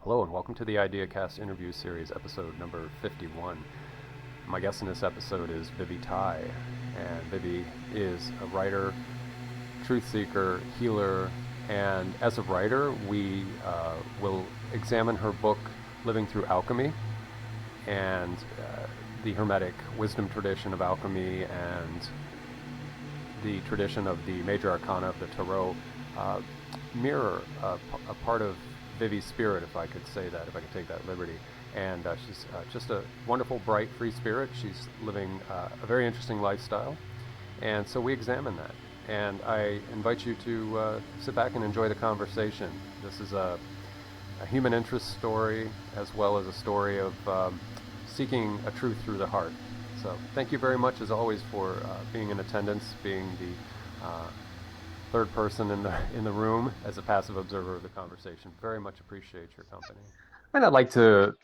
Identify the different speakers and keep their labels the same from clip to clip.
Speaker 1: Hello and welcome to the IdeaCast interview series, episode number 51. My guest in this episode is Vivi Tai, and Vivi is a writer, truth seeker, healer, and as a writer, we will examine her book, Living Through Alchemy, and the Hermetic wisdom tradition of alchemy and the tradition of the major arcana of the Tarot mirror a part of Vivi's spirit, if I could say that, if I could take that liberty. And she's just a wonderful, bright, free spirit. She's living a very interesting lifestyle. And so we examine that. And I invite you to sit back and enjoy the conversation. This is a human interest story as well as a story of seeking a truth through the heart. So thank you very much, as always, for being in attendance, being the third person in the room as a passive observer of the conversation. Very much appreciate your company. And I'd like to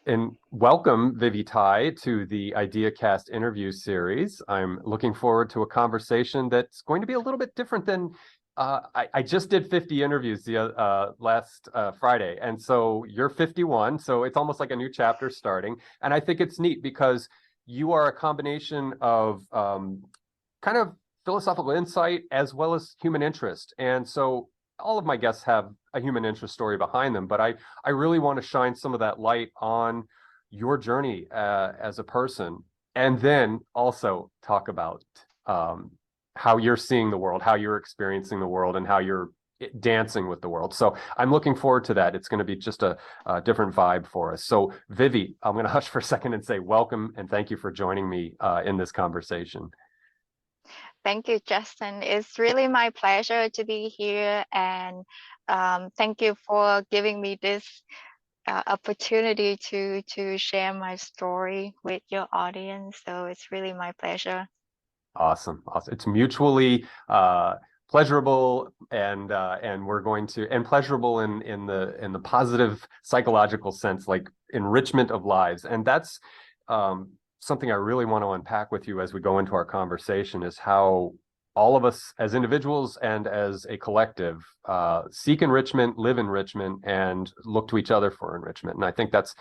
Speaker 1: welcome Vivi Tai to the IdeaCast interview series. I'm looking forward to a conversation that's going to be a little bit different than I just did 50 interviews the last Friday, and so you're 51, so it's almost like a new chapter starting. And I think it's neat because you are a combination of kind of philosophical insight as well as human interest. And so all of my guests have a human interest story behind them, but I really want to shine some of that light on your journey as a person, and then also talk about how you're seeing the world, how you're experiencing the world, and how you're dancing with the world. So I'm looking forward to that. It's going to be just a different vibe for us. So Vivi, I'm going to hush for a second and say welcome and thank you for joining me in this conversation.
Speaker 2: Thank you, Justin. It's really my pleasure to be here, and thank you for giving me this opportunity to share my story with your audience. So it's really my pleasure.
Speaker 1: Awesome. It's mutually pleasurable, and we're going to, and pleasurable in the positive psychological sense, like enrichment of lives. And that's something I really want to unpack with you as we go into our conversation, is how all of us as individuals and as a collective seek enrichment, live enrichment, and look to each other for enrichment. And I think that's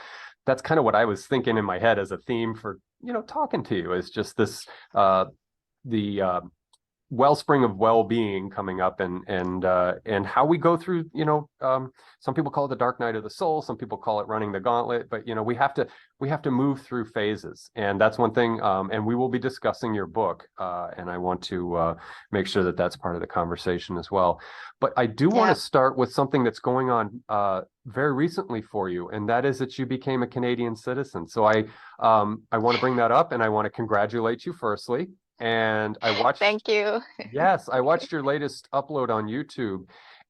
Speaker 1: kind of what I was thinking in my head as a theme for talking to you, is just this the wellspring of well-being coming up, and how we go through, some people call it the dark night of the soul, some people call it running the gauntlet, but we have to move through phases. And that's one thing, and we will be discussing your book, and I want to make sure that that's part of the conversation as well. But I do want to start with something that's going on very recently for you, and that is that you became a Canadian citizen. So I want to bring that up, and I want to congratulate you firstly. And I watched.
Speaker 2: Thank you.
Speaker 1: Yes, I watched your latest upload on YouTube,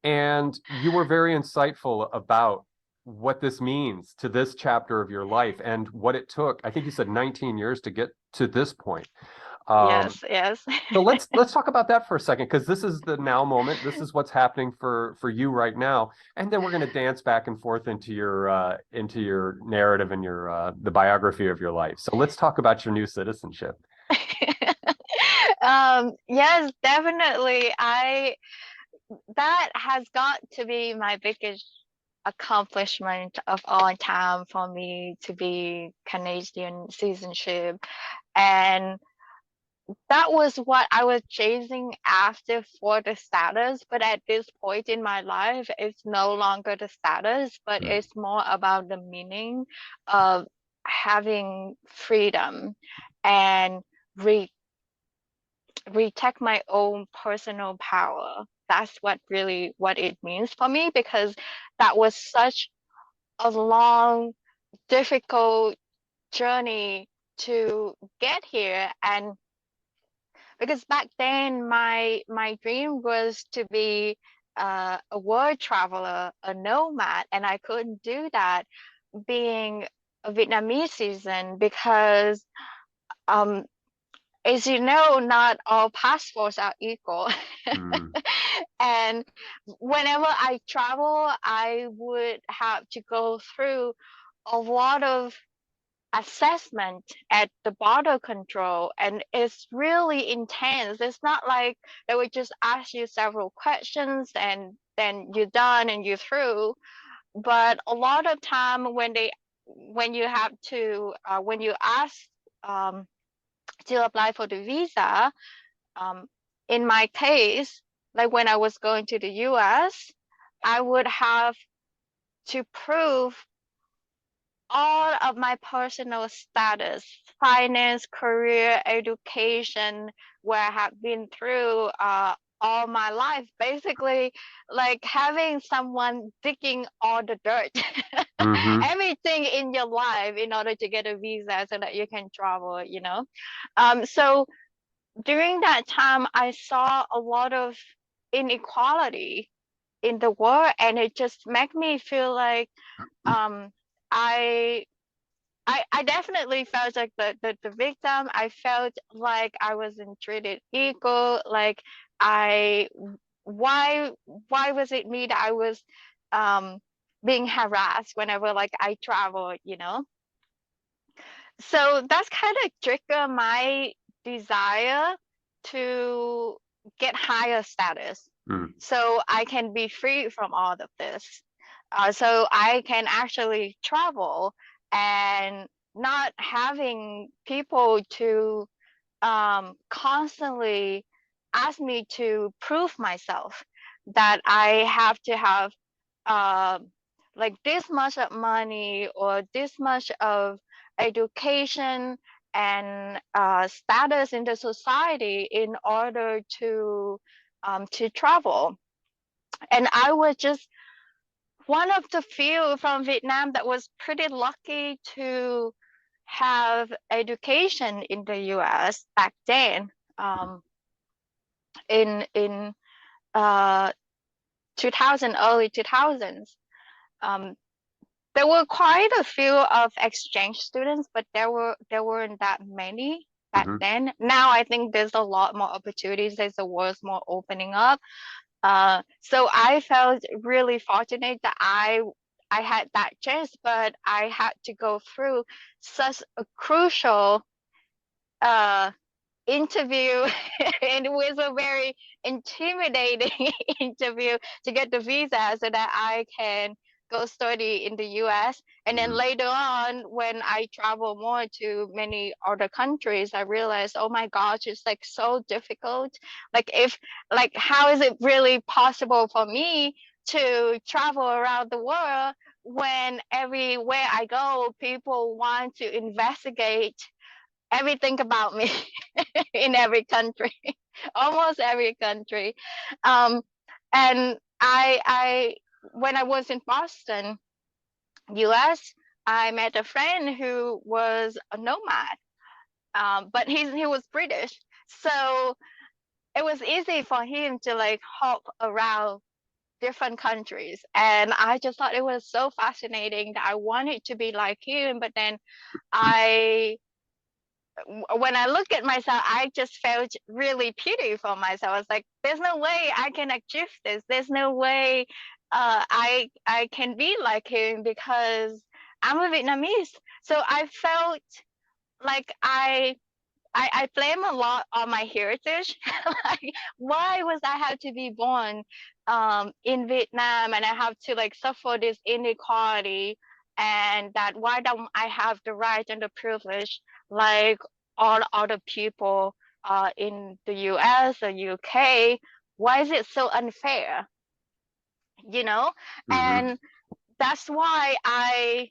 Speaker 1: and you were very insightful about what this means to this chapter of your life and what it took. I think you said 19 years to get to this point.
Speaker 2: Yes.
Speaker 1: So let's talk about that for a second, because this is the now moment. This is what's happening for you right now, and then we're going to dance back and forth into your narrative and your the biography of your life. So let's talk about your new citizenship.
Speaker 2: Yes, definitely. That has got to be my biggest accomplishment of all time, for me to be Canadian citizenship. And that was what I was chasing after, for the status. But at this point in my life, it's no longer the status, but it's more about the meaning of having freedom and retake my own personal power. That's what it means for me, because that was such a long, difficult journey to get here. And because back then my dream was to be a world traveler, a nomad, and I couldn't do that being a Vietnamese citizen, because um as you know, not all passports are equal. And whenever I travel, I would have to go through a lot of assessment at the border control, and it's really intense. It's not like they would just ask you several questions and then you're done and you're through. But a lot of time when you have to when you ask um, to apply for the visa, um, in my case, like when I was going to the US, I would have to prove all of my personal status, finance, career, education, where I have been through all my life. Basically, like having someone digging all the dirt,
Speaker 1: Mm-hmm.
Speaker 2: everything in your life in order to get a visa so that you can travel, you know? So during that time, I saw a lot of inequality in the world, and it just made me feel like um, I I definitely felt like the victim. I felt like I wasn't treated equal. Like I, why why was it me that I was um being harassed whenever like I travel, you know? So that's kind of trigger my desire to get higher status,
Speaker 1: Mm.
Speaker 2: so I can be free from all of this. So I can actually travel and not having people to constantly ask me to prove myself, that I have to have uh, like this much of money or this much of education and status in the society in order to travel. And I was just one of the few from Vietnam that was pretty lucky to have education in the US back then, in uh 2000, early 2000s. Um, there were quite a few of exchange students, but there weren't that many back
Speaker 1: Mm-hmm.
Speaker 2: then. Now I think there's a lot more opportunities as the world's more opening up. So I felt really fortunate that I had that chance, but I had to go through such a crucial uh interview and it was a very intimidating interview to get the visa so that I can go study in the US. And then
Speaker 1: Mm-hmm.
Speaker 2: later on, when I travel more to many other countries, I realized, oh my gosh, it's like so difficult. Like if like how is it really possible for me to travel around the world when everywhere I go, people want to investigate everything about me in every country, almost every country. Um, and when I was in Boston, US, I met a friend who was a nomad, but he was British, so it was easy for him to like hop around different countries, and I just thought it was so fascinating that I wanted to be like him, but then I when I look at myself, I just felt really pity for myself. I was like, there's no way I can achieve this. There's no way I can be like him because I'm a Vietnamese. So I felt like I blame a lot on my heritage. Like, why was I have to be born in Vietnam and I have to like suffer this inequality, and that why don't I have the right and the privilege like all other people in the US or UK? Why is it so unfair? You know?
Speaker 1: Mm-hmm.
Speaker 2: And that's why I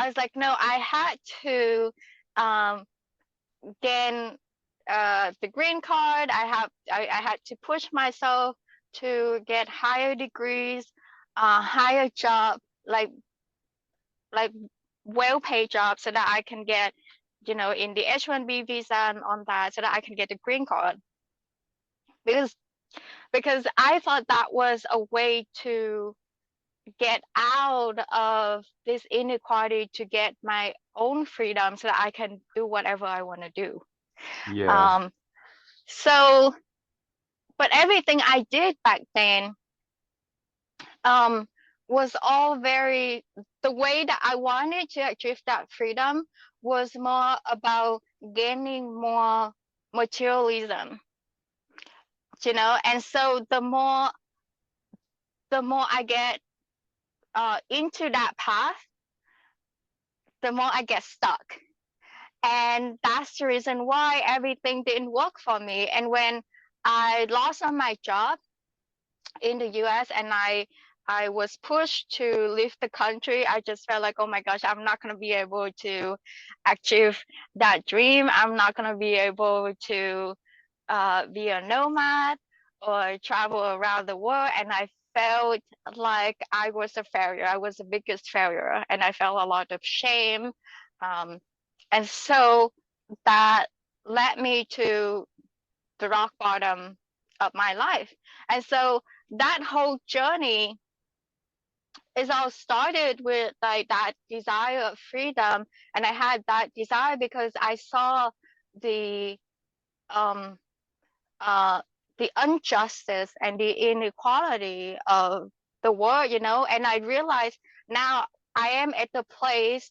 Speaker 2: was like, no, I had to um gain the green card. I had to push myself to get higher degrees, higher job, like well paid jobs so that I can get, you know, in the H-1B visa and on that so that I can get the green card. Because I thought that was a way to get out of this inequality, to get my own freedom so that I can do whatever I want to do.
Speaker 1: Yeah.
Speaker 2: Um, so but everything I did back then um was all very, the way that I wanted to achieve that freedom was more about gaining more materialism, you know. And so the more I get into that path, the more I get stuck. And that's the reason why everything didn't work for me. And when I lost on my job in the US and I was pushed to leave the country, I just felt like, oh my gosh, I'm not going to be able to achieve that dream. I'm not going to be able to be a nomad or travel around the world. And I felt like I was a failure. I was the biggest failure. And I felt a lot of shame. Um, and so that led me to the rock bottom of my life. And so that whole journey is all started with like that desire of freedom. And I had that desire because I saw the um uh the injustice and the inequality of the world, and I realized now I am at the place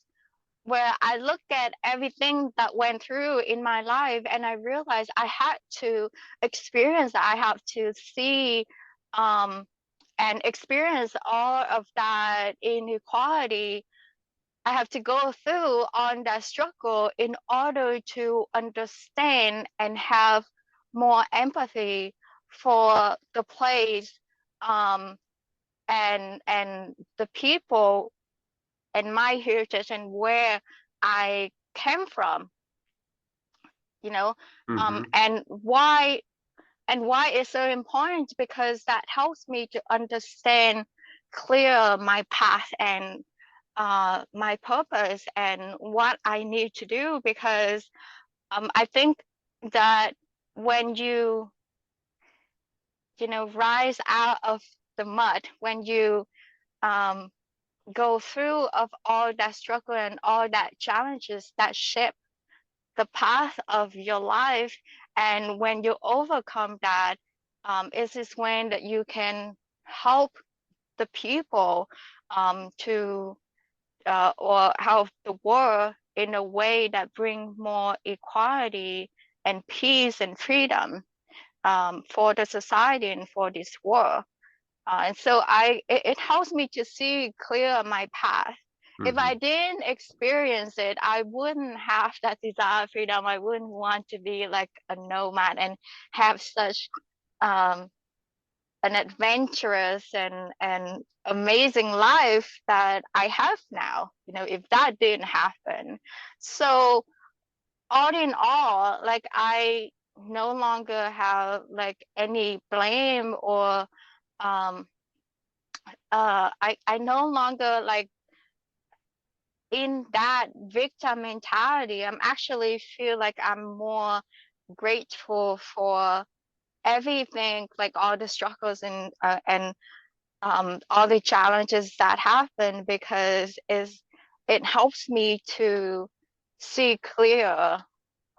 Speaker 2: where I look at everything that went through in my life and I realized I had to experience that. I have to see and experience all of that inequality. I have to go through on that struggle in order to understand and have more empathy for the place um, and the people and my heritage and where I came from, you know,
Speaker 1: Mm-hmm.
Speaker 2: and why it's so important because that helps me to understand clear my path and my purpose and what I need to do because I think that when rise out of the mud, when you um, go through of all that struggle and all that challenges that shape the path of your life, and when you overcome that, it is when that you can help the people to or help the world in a way that bring more equality and peace and freedom for the society and for this world. And so it helps me to see clear my path. If
Speaker 1: Mm-hmm.
Speaker 2: I didn't experience it, I wouldn't have that desire of freedom. I wouldn't want to be like a nomad and have such um, an adventurous and amazing life that I have now, if that didn't happen. So all in all, like I no longer have like any blame or um I no longer like in that victim mentality. I'm actually feel like I'm more grateful for everything, like all the struggles and all the challenges that happen because it helps me to see clear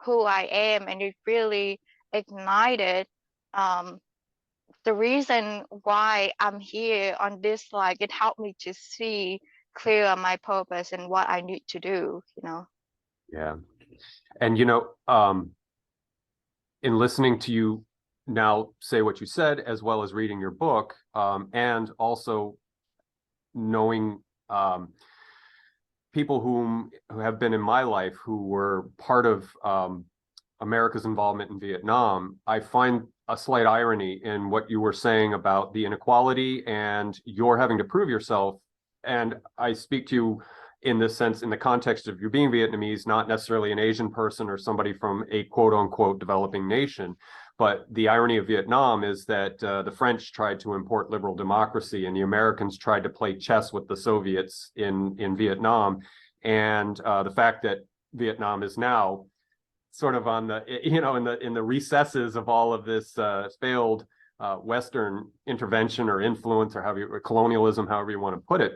Speaker 2: who I am, and it really ignited um, the reason why I'm here on this life. It helped me to see clear my purpose and what I need to do.
Speaker 1: Yeah. And in listening to you now say what you said, as well as reading your book, and also knowing people who have been in my life who were part of America's involvement in Vietnam, I find a slight irony in what you were saying about the inequality and you're having to prove yourself. And I speak to you in this sense, in the context of you being Vietnamese, not necessarily an Asian person or somebody from a quote unquote developing nation. But the irony of Vietnam is that the French tried to import liberal democracy and the Americans tried to play chess with the Soviets in Vietnam. And the fact that Vietnam is now sort of on the, in the recesses of all of this failed Western intervention or influence or colonialism, however you want to put it.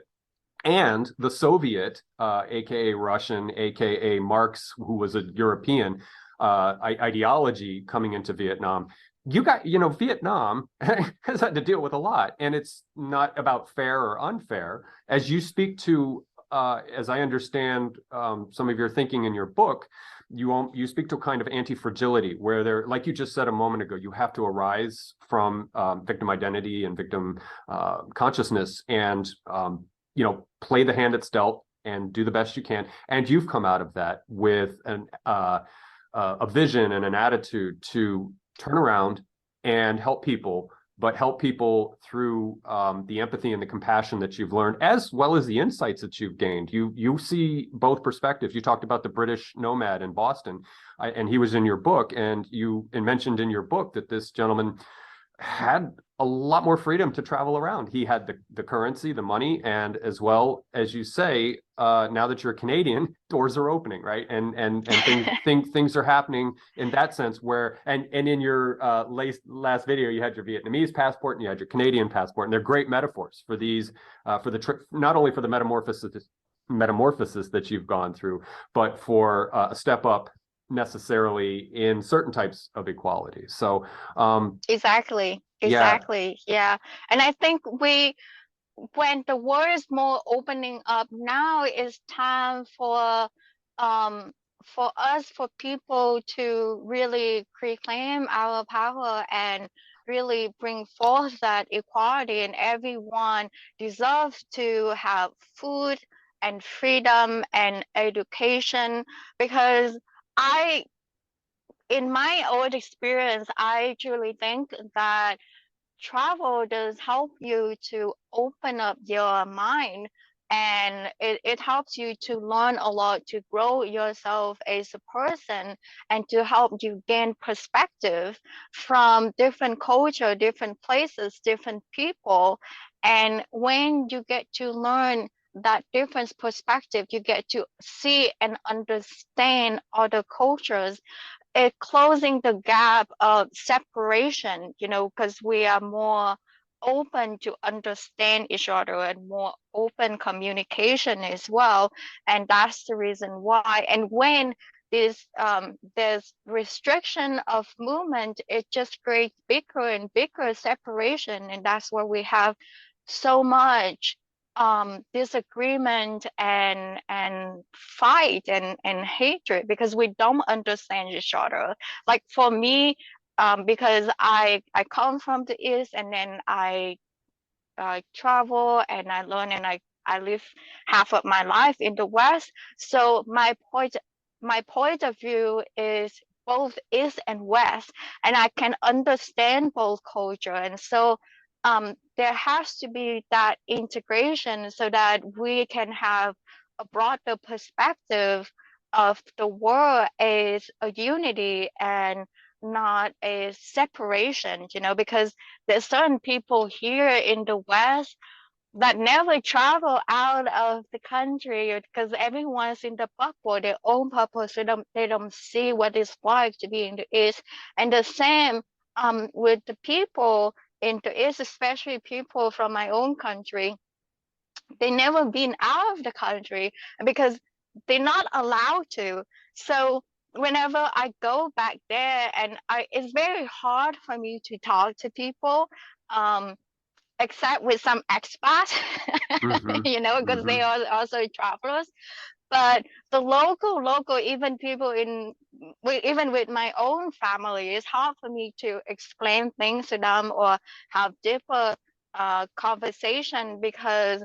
Speaker 1: And the Soviet, aka Russian, aka Marx, who was a European ideology coming into Vietnam. Vietnam has had to deal with a lot, and it's not about fair or unfair. As you speak to, as I understand some of your thinking in your book, you speak to a kind of anti-fragility where there, like you just said a moment ago, you have to arise from victim identity and victim consciousness and play the hand that's dealt and do the best you can. And you've come out of that with a vision and an attitude to turn around and help people, but help people through the empathy and the compassion that you've learned, as well as the insights that you've gained. You see both perspectives. You talked about the British nomad in Boston, and he was in your book, and you mentioned in your book that this gentleman had a lot more freedom to travel around. He had the currency, the money, and as well as you say, now that you're a Canadian, doors are opening, right? And things are happening in that sense. Where and in your last video, you had your Vietnamese passport and you had your Canadian passport, and they're great metaphors for these for the not only for the metamorphosis that you've gone through, but for a step up necessarily in certain types of equality. So
Speaker 2: Exactly.
Speaker 1: yeah.
Speaker 2: Exactly. Yeah. And I think when the world is more opening up, now is time um for us, for people to really reclaim our power and really bring forth that equality, and everyone deserves to have food and freedom and education. Because I in my own experience, I truly think that travel does help you to open up your mind, and it helps you to learn a lot, to grow yourself as a person, and to help you gain perspective from different culture, different places, different people. And when you get to learn that different perspective, you get to see and understand other cultures, it closing the gap of separation, because we are more open to understand each other and more open communication as well. And that's the reason why. And when there's restriction of movement, it just creates bigger and bigger separation. And that's where we have so much disagreement and fight and hatred, because we don't understand each other. Like for me, because I come from the East, and then I travel and I learn, and I live half of my life in the West. So my point of view is both East and West, and I can understand both culture. And so there has to be that integration so that we can have a broader perspective of the world as a unity and not a separation, because there's certain people here in the West that never travel out of the country, because everyone's in the bubble, their own bubble, so they don't see what it's like to be in the East. And the same with the people in the East, especially people from my own country. They never been out of the country because they're not allowed to. So whenever I go back there, and it's very hard for me to talk to people, um, except with some expats,
Speaker 1: Mm-hmm.
Speaker 2: because
Speaker 1: Mm-hmm.
Speaker 2: they are also travelers. But the local, even people even with my own family, it's hard for me to explain things to them or have deeper conversation, because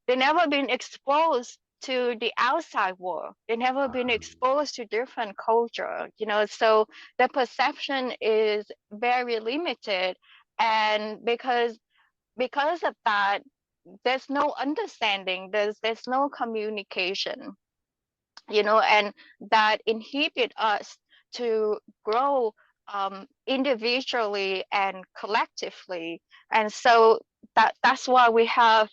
Speaker 2: they never been exposed to the outside world. They never been exposed to different culture, so the perception is very limited. And because of that, there's no understanding, there's no communication, and that inhibit us to grow individually and collectively. And so that's why we have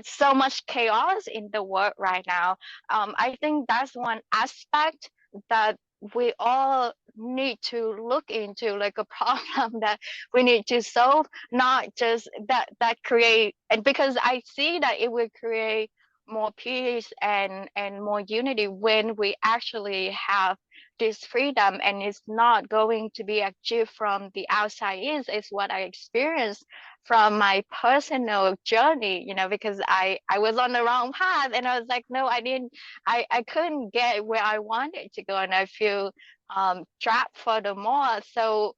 Speaker 2: so much chaos in the world right now. I think that's one aspect that we all need to look into, like a problem that we need to solve, not just that create. And because I see that it will create more peace and more unity when we actually have this freedom, and it's not going to be achieved from the outside. Is what I experienced from my personal journey, because I was on the wrong path, and I was like, no, I couldn't get where I wanted to go, and I feel trapped furthermore. So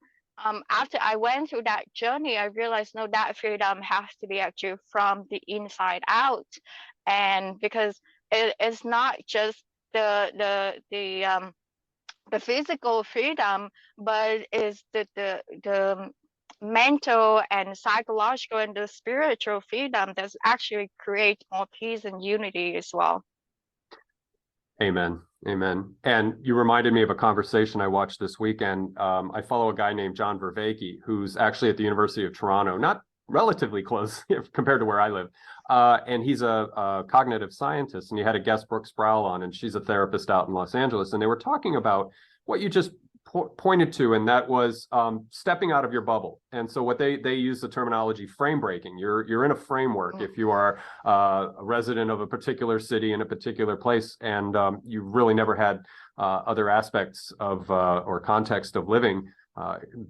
Speaker 2: after I went through that journey, I realized no, that freedom has to be actually from the inside out, and because it's not just the physical freedom, but is the mental and psychological and the spiritual freedom that actually create more peace and unity as well.
Speaker 1: Amen. Amen. And you reminded me of a conversation I watched this weekend. I follow a guy named John Vervaeke, who's actually at the University of Toronto, not relatively close compared to where I live. And he's a cognitive scientist. And he had a guest, Brooke Sproul, on, and she's a therapist out in Los Angeles. And they were talking about what you just pointed to, and that was stepping out of your bubble. And so what they use the terminology frame breaking. You're in a framework if you are a resident of a particular city in a particular place, and you've really never had other aspects of or context of living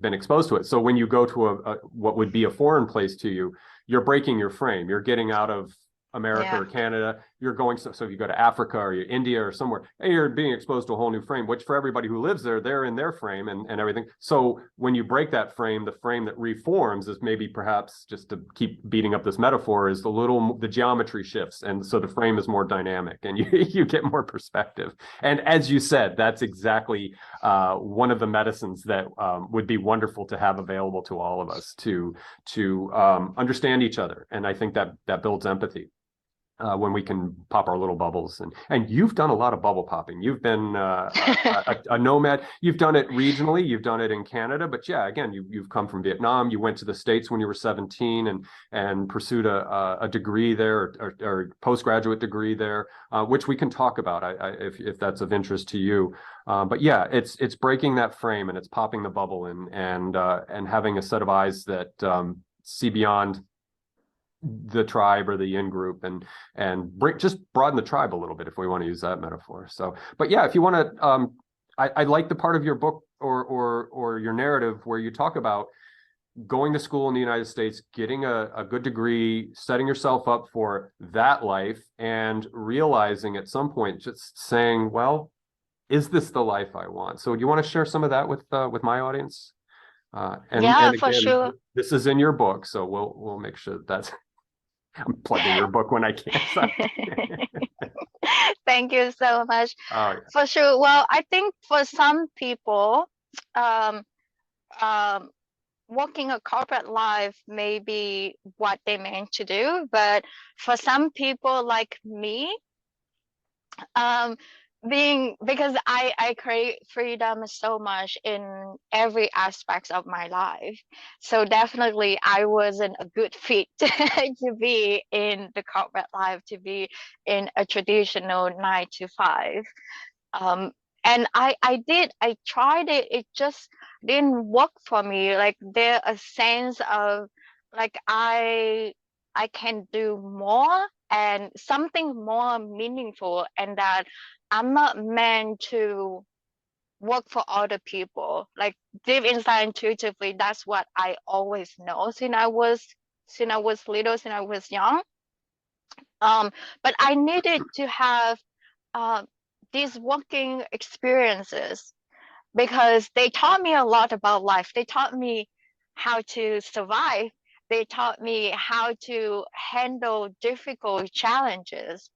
Speaker 1: been exposed to it. So when you go to a what would be a foreign place to you, you're breaking your frame. You're getting out of America or Canada, you're going, so if you go to Africa or you're India or somewhere, and you're being exposed to a whole new frame, which for everybody who lives there, they're in their frame and everything. So when you break that frame, the frame that reforms is maybe perhaps, just to keep beating up this metaphor, is the geometry shifts. And so the frame is more dynamic and you get more perspective. And as you said, that's exactly one of the medicines that would be wonderful to have available to all of us to understand each other. And I think that builds empathy. When we can pop our little bubbles. And you've done a lot of bubble popping. You've been a nomad. You've done it regionally. You've done it in Canada. But yeah, again, you've come from Vietnam. You went to the States when you were 17 and pursued a degree there, or postgraduate degree there, which we can talk about if that's of interest to you. But yeah, it's breaking that frame and it's popping the bubble and having a set of eyes that see beyond the tribe or the in group and just broaden the tribe a little bit, if we want to use that metaphor. So, but yeah, if you want to, I like the part of your book or your narrative where you talk about going to school in the United States, getting a good degree, setting yourself up for that life, and realizing at some point, just saying, well, is this the life I want? So do you want to share some of that with my audience? And
Speaker 2: For
Speaker 1: again,
Speaker 2: sure.
Speaker 1: this is in your book, so we'll make sure that's I'm plugging your book when I can. So.
Speaker 2: Thank you so much.
Speaker 1: Oh, yeah.
Speaker 2: For sure. Well, I think for some people, um, um, working a corporate life may be what they meant to do, but for some people like me, um, because I crave freedom so much in every aspect of my life. So definitely I wasn't a good fit to be in the corporate life, to be in a traditional 9 to 5. Um, and I tried it, it just didn't work for me. Like there a sense of like I can do more and something more meaningful, and that I'm not meant to work for other people. Like deep inside intuitively, that's what I always know since I was little, since I was young. Um, but I needed to have uh, these working experiences because they taught me a lot about life. They taught me how to survive. They taught me how to handle difficult challenges.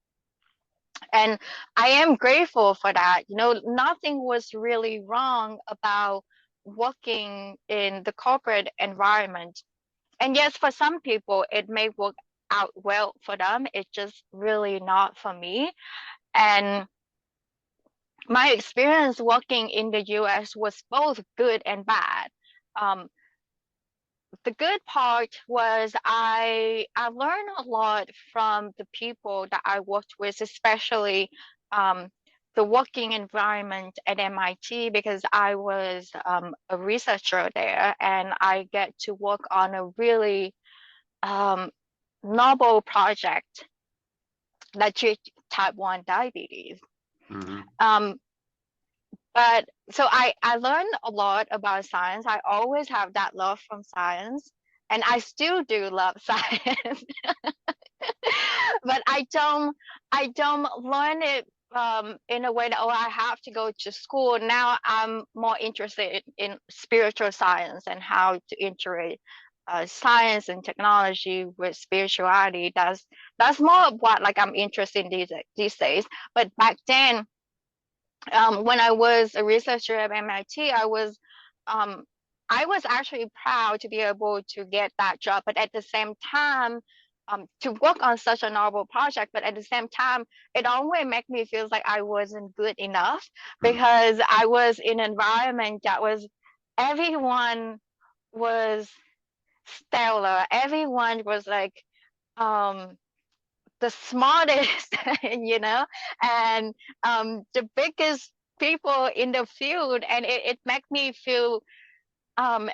Speaker 2: And I am grateful for that. You know, nothing was really wrong about working in the corporate environment. And yes, for some people, it may work out well for them. It's just really not for me. And my experience working in the US was both good and bad. Um, the good part was I learned a lot from the people that I worked with, especially um, the working environment at MIT, because I was a researcher there and I get to work on a really um, novel project that treats type 1 diabetes.
Speaker 1: Mm-hmm.
Speaker 2: Um, But so I learned a lot about science. I always have that love from science, and I still do love science. But I don't learn it in a way that, oh, I have to go to school. Now I'm more interested in spiritual science and how to integrate science and technology with spirituality. That's more of what like I'm interested in these days. But back then, when I was a researcher at MIT, um, I was actually proud to be able to get that job, but at the same time, to work on such a novel project, but at the same time, it always made me feel like I wasn't good enough
Speaker 1: Mm.
Speaker 2: because I was in an environment that was everyone was stellar. Everyone was like um the smartest, and the biggest people in the field, and it made me feel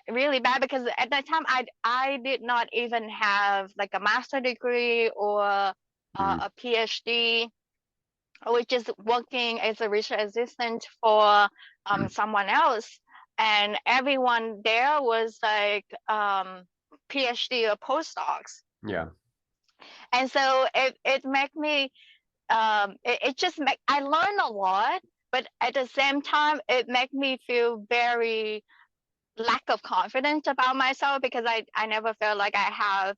Speaker 2: really bad because at that time I did not even have like a master degree or
Speaker 1: Mm.
Speaker 2: a PhD. I was just working as a research assistant for someone else, and everyone there was like PhD or postdocs,
Speaker 1: Yeah.
Speaker 2: and so it made me it just make I learned a lot, but at the same time it made me feel very lack of confidence about myself because I never felt like I have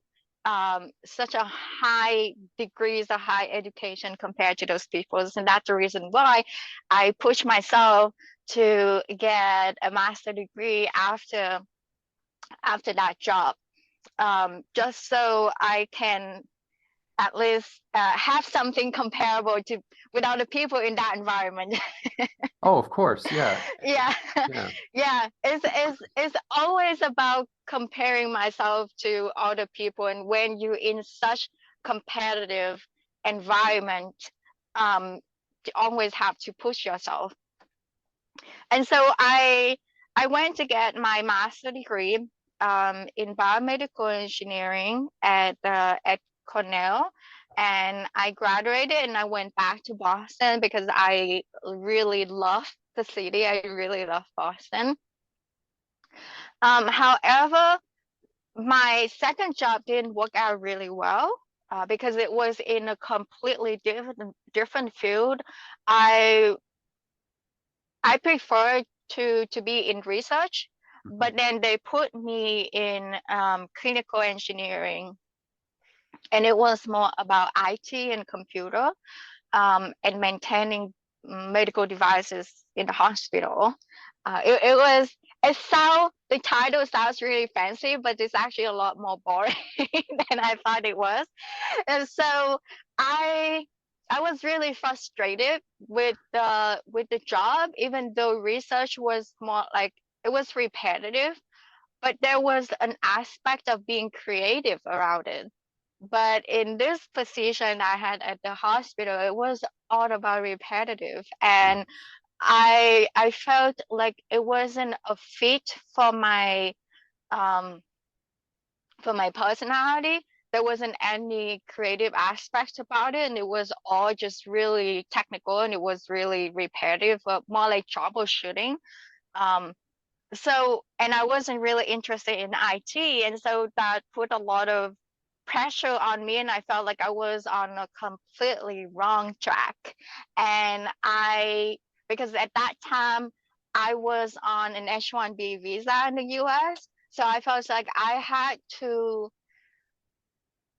Speaker 2: such a high degrees of high education compared to those people, and that's the reason why I pushed myself to get a master degree after that job, just so I can at least have something comparable to with other people in that environment.
Speaker 1: Oh, of course. Yeah.
Speaker 2: Yeah,
Speaker 1: Yeah.
Speaker 2: yeah. It's always about comparing myself to other people, and when you're in such competitive environment, you always have to push yourself. And so I went to get my master degree in biomedical engineering at Cornell, and I graduated and I went back to Boston because I really love the city. I really love Boston. However, my second job didn't work out really well because it was in a completely different field. I I prefer to be in research,
Speaker 1: Mhm.
Speaker 2: but then they put me in clinical engineering, and it was more about IT and computer and maintaining medical devices in the hospital. It was the title sounds really fancy, but it's actually a lot more boring than I thought it was. And so I I was really frustrated with the job, even though research was more like it was repetitive, but there was an aspect of being creative around it. But in this position I had at the hospital, it was all about repetitive,
Speaker 1: Mm.
Speaker 2: and I felt like it wasn't a fit um for my personality. There wasn't any creative aspect about it, and it was all just really technical, and it was really repetitive, but more like troubleshooting. Um, and I wasn't really interested in IT, and so that put a lot of pressure on me, and I felt like I was on a completely wrong track. And because at that time I was on an H-1B visa in the US, so I felt like I had to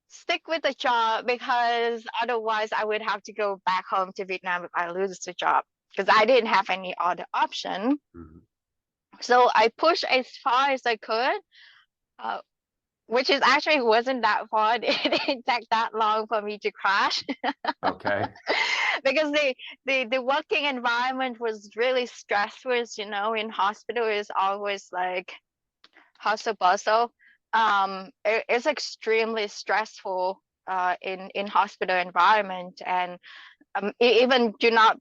Speaker 2: stick with the job because otherwise I would have to go back home to Vietnam if I lose the job because I didn't have any other option.
Speaker 1: Mhm.
Speaker 2: So I pushed as far as I could, uh, which is actually wasn't that far. It didn't take that long for me to crash
Speaker 1: Okay.
Speaker 2: because the working environment was really stressful. In hospital is always like hustle bustle. It's extremely stressful in hospital environment, and even do not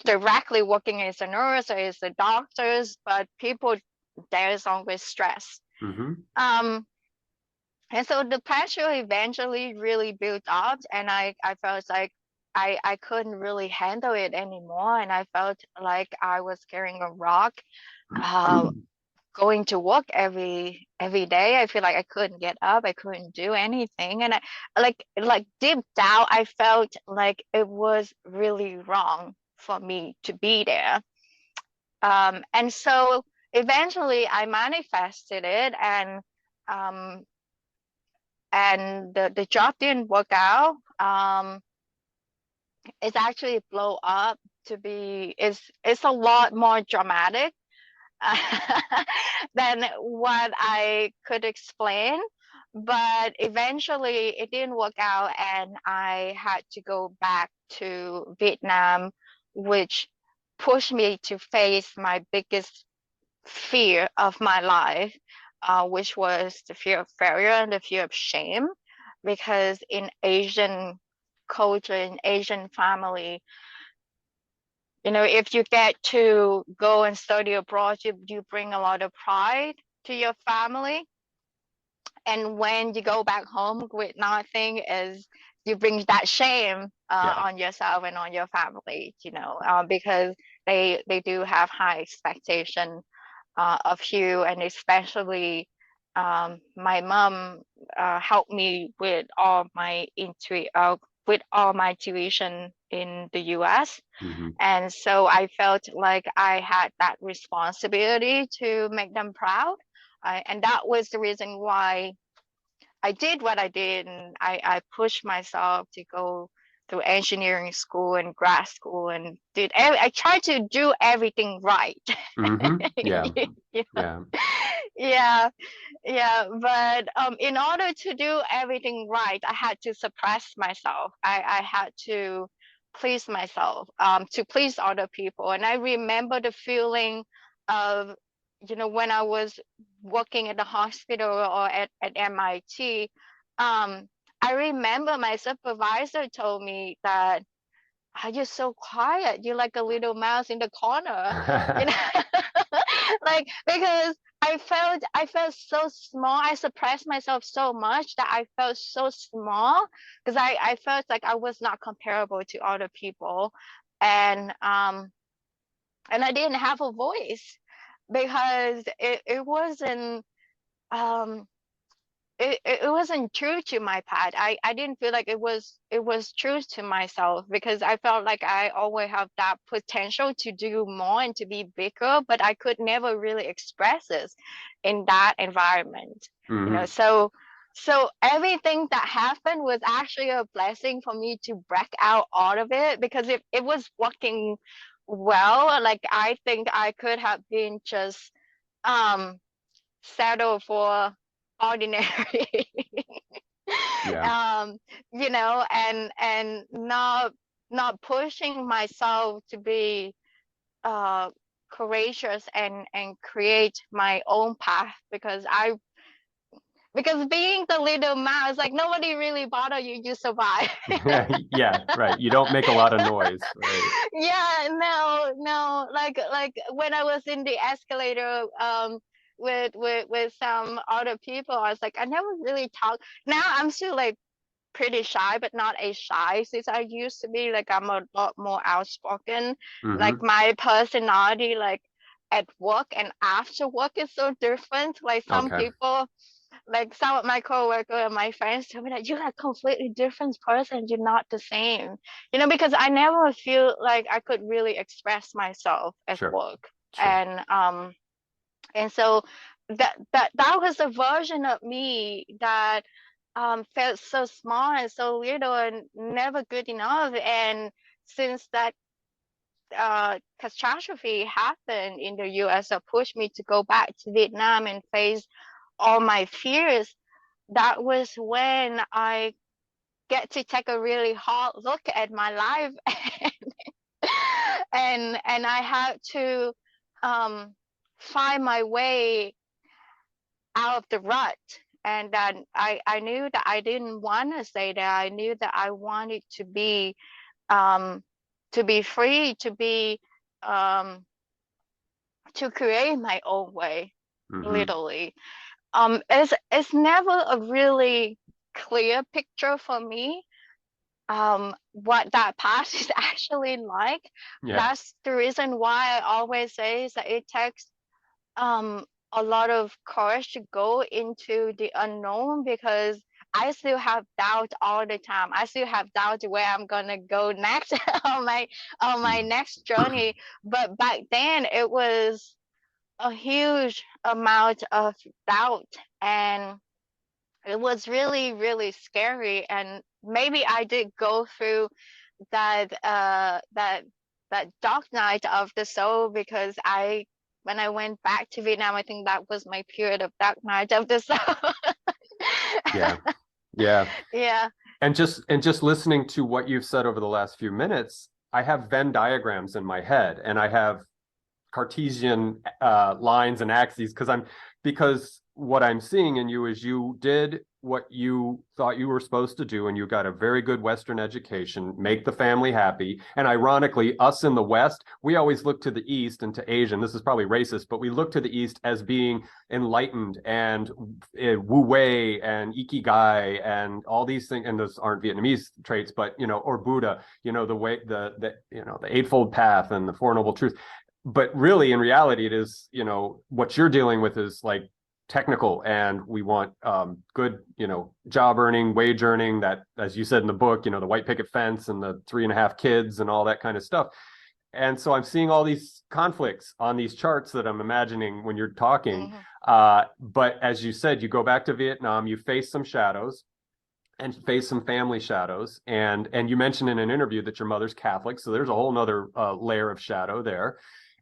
Speaker 2: directly working as a nurse or as a doctors, but people there is always stress.
Speaker 1: Hmm.
Speaker 2: Um, and so the pressure eventually really built up, and I felt like I couldn't really handle it anymore, and I felt like I was carrying a rock. Uh, going to work every day. I feel like I couldn't get up, I couldn't do anything, and I like deep down I felt like it was really wrong for me to be there. And so eventually I manifested it, um and the job didn't work out. It's actually blow up to be, it's a lot more dramatic than what I could explain. But eventually it didn't work out, and I had to go back to Vietnam, which pushed me to face my biggest fear of my life, which was the fear of failure and the fear of shame. Because in Asian culture, in Asian family, if you get to go and study abroad, you bring a lot of pride to your family. And when you go back home with nothing, is you bring that shame
Speaker 1: Yeah.
Speaker 2: on yourself and on your family, because they do have high expectation of you. And especially my mom helped me with all my tuition in the US.
Speaker 1: Mm-hmm.
Speaker 2: And so I felt like I had that responsibility to make them proud. And that was the reason why I did what I did. And I pushed myself to go through engineering school and grad school, and I tried to do everything right.
Speaker 1: Mm-hmm. Yeah.
Speaker 2: Yeah.
Speaker 1: Yeah.
Speaker 2: Yeah, yeah, but in order to do everything right, I had to suppress myself. I had to please myself, to please other people. And I remember the feeling of, when I was working at the hospital or at MIT. I remember my supervisor told me that, "Are you so quiet? You're like a little mouse in the corner," you know, like, because I felt so small. I suppressed myself so much that I felt so small, because I felt like I was not comparable to other people. And um and I didn't have a voice, because it wasn't um it wasn't true to my path. I didn't feel like it was true to myself, because I felt like I always have that potential to do more and to be bigger, but I could never really express this in that environment.
Speaker 1: Mm-hmm.
Speaker 2: So everything that happened was actually a blessing for me to break out all of it, because if it was working well, like, I think I could have been just um settle for ordinary.
Speaker 1: Yeah.
Speaker 2: um and not pushing myself to be uh courageous and create my own path, because being the little mouse, like, nobody really bother you, you survive.
Speaker 1: Yeah, right. You don't make a lot of noise, right?
Speaker 2: Yeah, no, no, like when I was in the escalator with some other people, I was like, I never really talk. Now I'm still like pretty shy, but not as shy since I used to be. Like, I'm a lot more outspoken.
Speaker 1: Mm-hmm.
Speaker 2: Like, my personality, like, at work and after work is so different. Like, some
Speaker 1: Okay.
Speaker 2: people, like, some of my coworkers and my friends tell me that you're a completely different person. You're not the same. Because I never feel like I could really express myself at
Speaker 1: Sure.
Speaker 2: work.
Speaker 1: Sure.
Speaker 2: And so that was a version of me that felt so small and so little and never good enough. And since that catastrophe happened in the US, that pushed me to go back to Vietnam and face all my fears, that was when I get to take a really hard look at my life. And I had to um, find my way out of the rut. And then I knew that I didn't want to stay there. I knew that I wanted um, to be free, um, to create my own way,
Speaker 1: Mm-hmm.
Speaker 2: literally. It's never a really clear picture for me, what that path is actually like.
Speaker 1: Yeah.
Speaker 2: That's the reason why I always say is that it takes a lot of courage to go into the unknown because I still have doubt all the time. I still have doubt where I'm gonna go next on my
Speaker 1: Mm.
Speaker 2: next journey. But back then it was a huge amount of doubt, and it was really, really scary. And maybe I did go through that that dark night of the soul because I when I went back to Vietnam, I think that was my period of dark night of the soul.
Speaker 1: Yeah. Yeah.
Speaker 2: Yeah.
Speaker 1: And just listening to what you've said over the last few minutes, I have Venn diagrams in my head, and I have Cartesian lines and axes because what I'm seeing in you is you did what you thought you were supposed to do, and you got a very good Western education, make the family happy. And ironically, us in the West, we always look to the East and to Asia, and this is probably racist, but we look to the East as being enlightened and wu wei and ikigai and all these things. And those aren't Vietnamese traits, but or Buddha, the way the eightfold path and the Four Noble Truths. But really, in reality, it is, what you're dealing with is like technical, and we want good, job earning, wage earning, that, as you said in the book, the white picket fence and the 3.5 kids and all that kind of stuff. And so I'm seeing all these conflicts on these charts that I'm imagining when you're talking.
Speaker 2: Hmm.
Speaker 1: But as you said, you go back to Vietnam, you face some shadows and face some family shadows. And you mentioned in an interview that your mother's Catholic, so there's a whole nother layer of shadow there.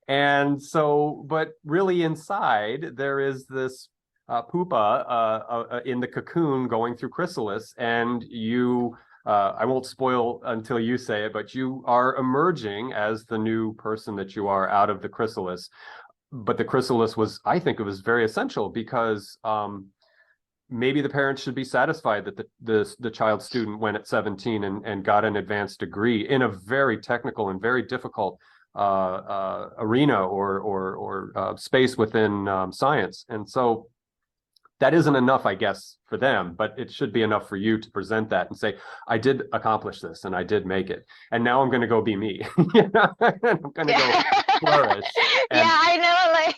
Speaker 1: And so, but really inside, there is this pupa in the cocoon going through chrysalis, and I won't spoil until you say it, but you are emerging as the new person that you are out of the chrysalis. But the chrysalis I think it was very essential because maybe the parents should be satisfied that the child student went at 17 and got an advanced degree in a very technical and very difficult arena or space within science. And so that isn't enough, I guess, for them, but it should be enough for you to present that and say, I did accomplish this and I did make it. And now I'm going to go be me. I'm going to go
Speaker 2: Yeah.
Speaker 1: flourish.
Speaker 2: Yeah,
Speaker 1: And
Speaker 2: I know, like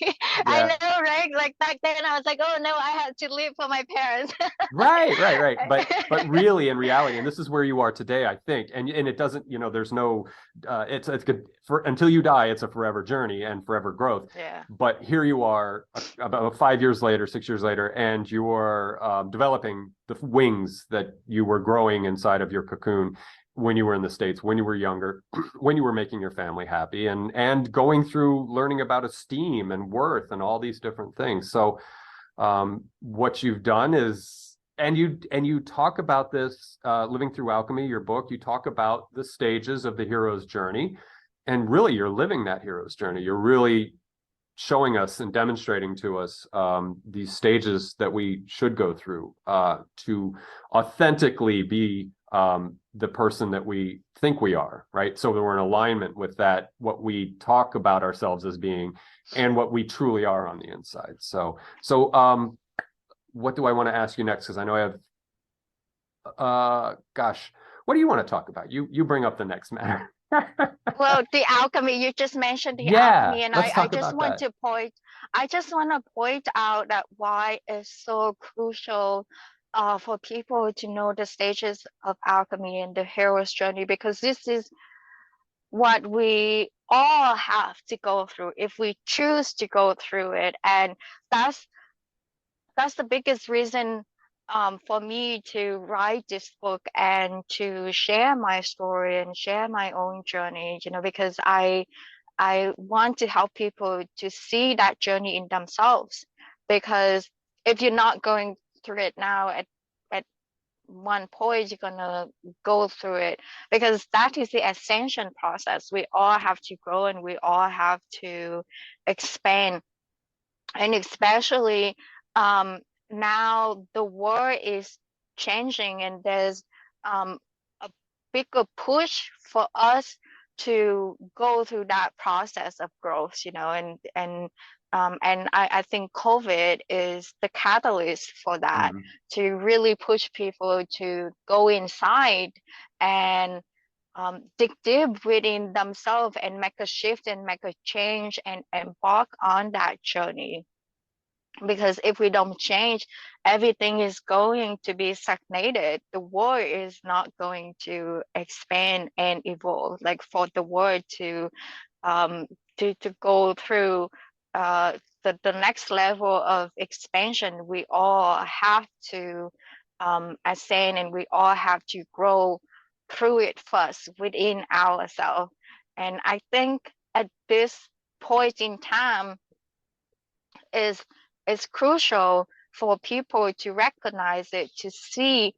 Speaker 2: I
Speaker 1: yeah,
Speaker 2: know, right? Like back then I was like, oh no, I had to live for my parents.
Speaker 1: right. But really, in reality, and this is where you are today, I think. And it doesn't, there's no, it's good for until you die. It's a forever journey and forever growth.
Speaker 2: Yeah.
Speaker 1: But here you are, about 5 years later, 6 years later, and you are developing the wings that you were growing inside of your cocoon when you were in the States, when you were younger, when you were making your family happy, and going through learning about esteem and worth and all these different things. So what you've done is, and you talk about this, living through alchemy, your book, you talk about the stages of the hero's journey, and really you're living that hero's journey. You're really showing us and demonstrating to us these stages that we should go through to authentically be the person that we think we are, right? So that we're in alignment with that, what we talk about ourselves as being, and what we truly are on the inside. So what do I want to ask you next? Because I know I have, gosh, what do you want to talk about? You bring up the next matter.
Speaker 2: Well, the alchemy, you just mentioned the
Speaker 1: Yeah,
Speaker 2: alchemy, and
Speaker 1: let's
Speaker 2: I
Speaker 1: talk
Speaker 2: just
Speaker 1: about
Speaker 2: want
Speaker 1: that.
Speaker 2: to point out that why it's so crucial for people to know the stages of alchemy and the hero's journey, because this is what we all have to go through if we choose to go through it. And that's that's the biggest reason for me to write this book and to share my story and share my own journey, because I want to help people to see that journey in themselves. Because if you're not going through it now, at one point you're gonna go through it, because that is the ascension process. We all have to grow and we all have to expand. And especially um, now the world is changing, and there's a bigger push for us to go through that process of growth, and I think COVID is the catalyst for that,
Speaker 1: Mhm.
Speaker 2: to really push people to go inside and dig deep within themselves and make a shift and make a change and embark on that journey. Because if we don't change, everything is going to be stagnated. The world is not going to expand and evolve. Like for the world um, to go through the next level of expansion, we all have to ascend, and we all have to grow through it first within ourselves. And I think at this point in time is is crucial for people to recognize it, to see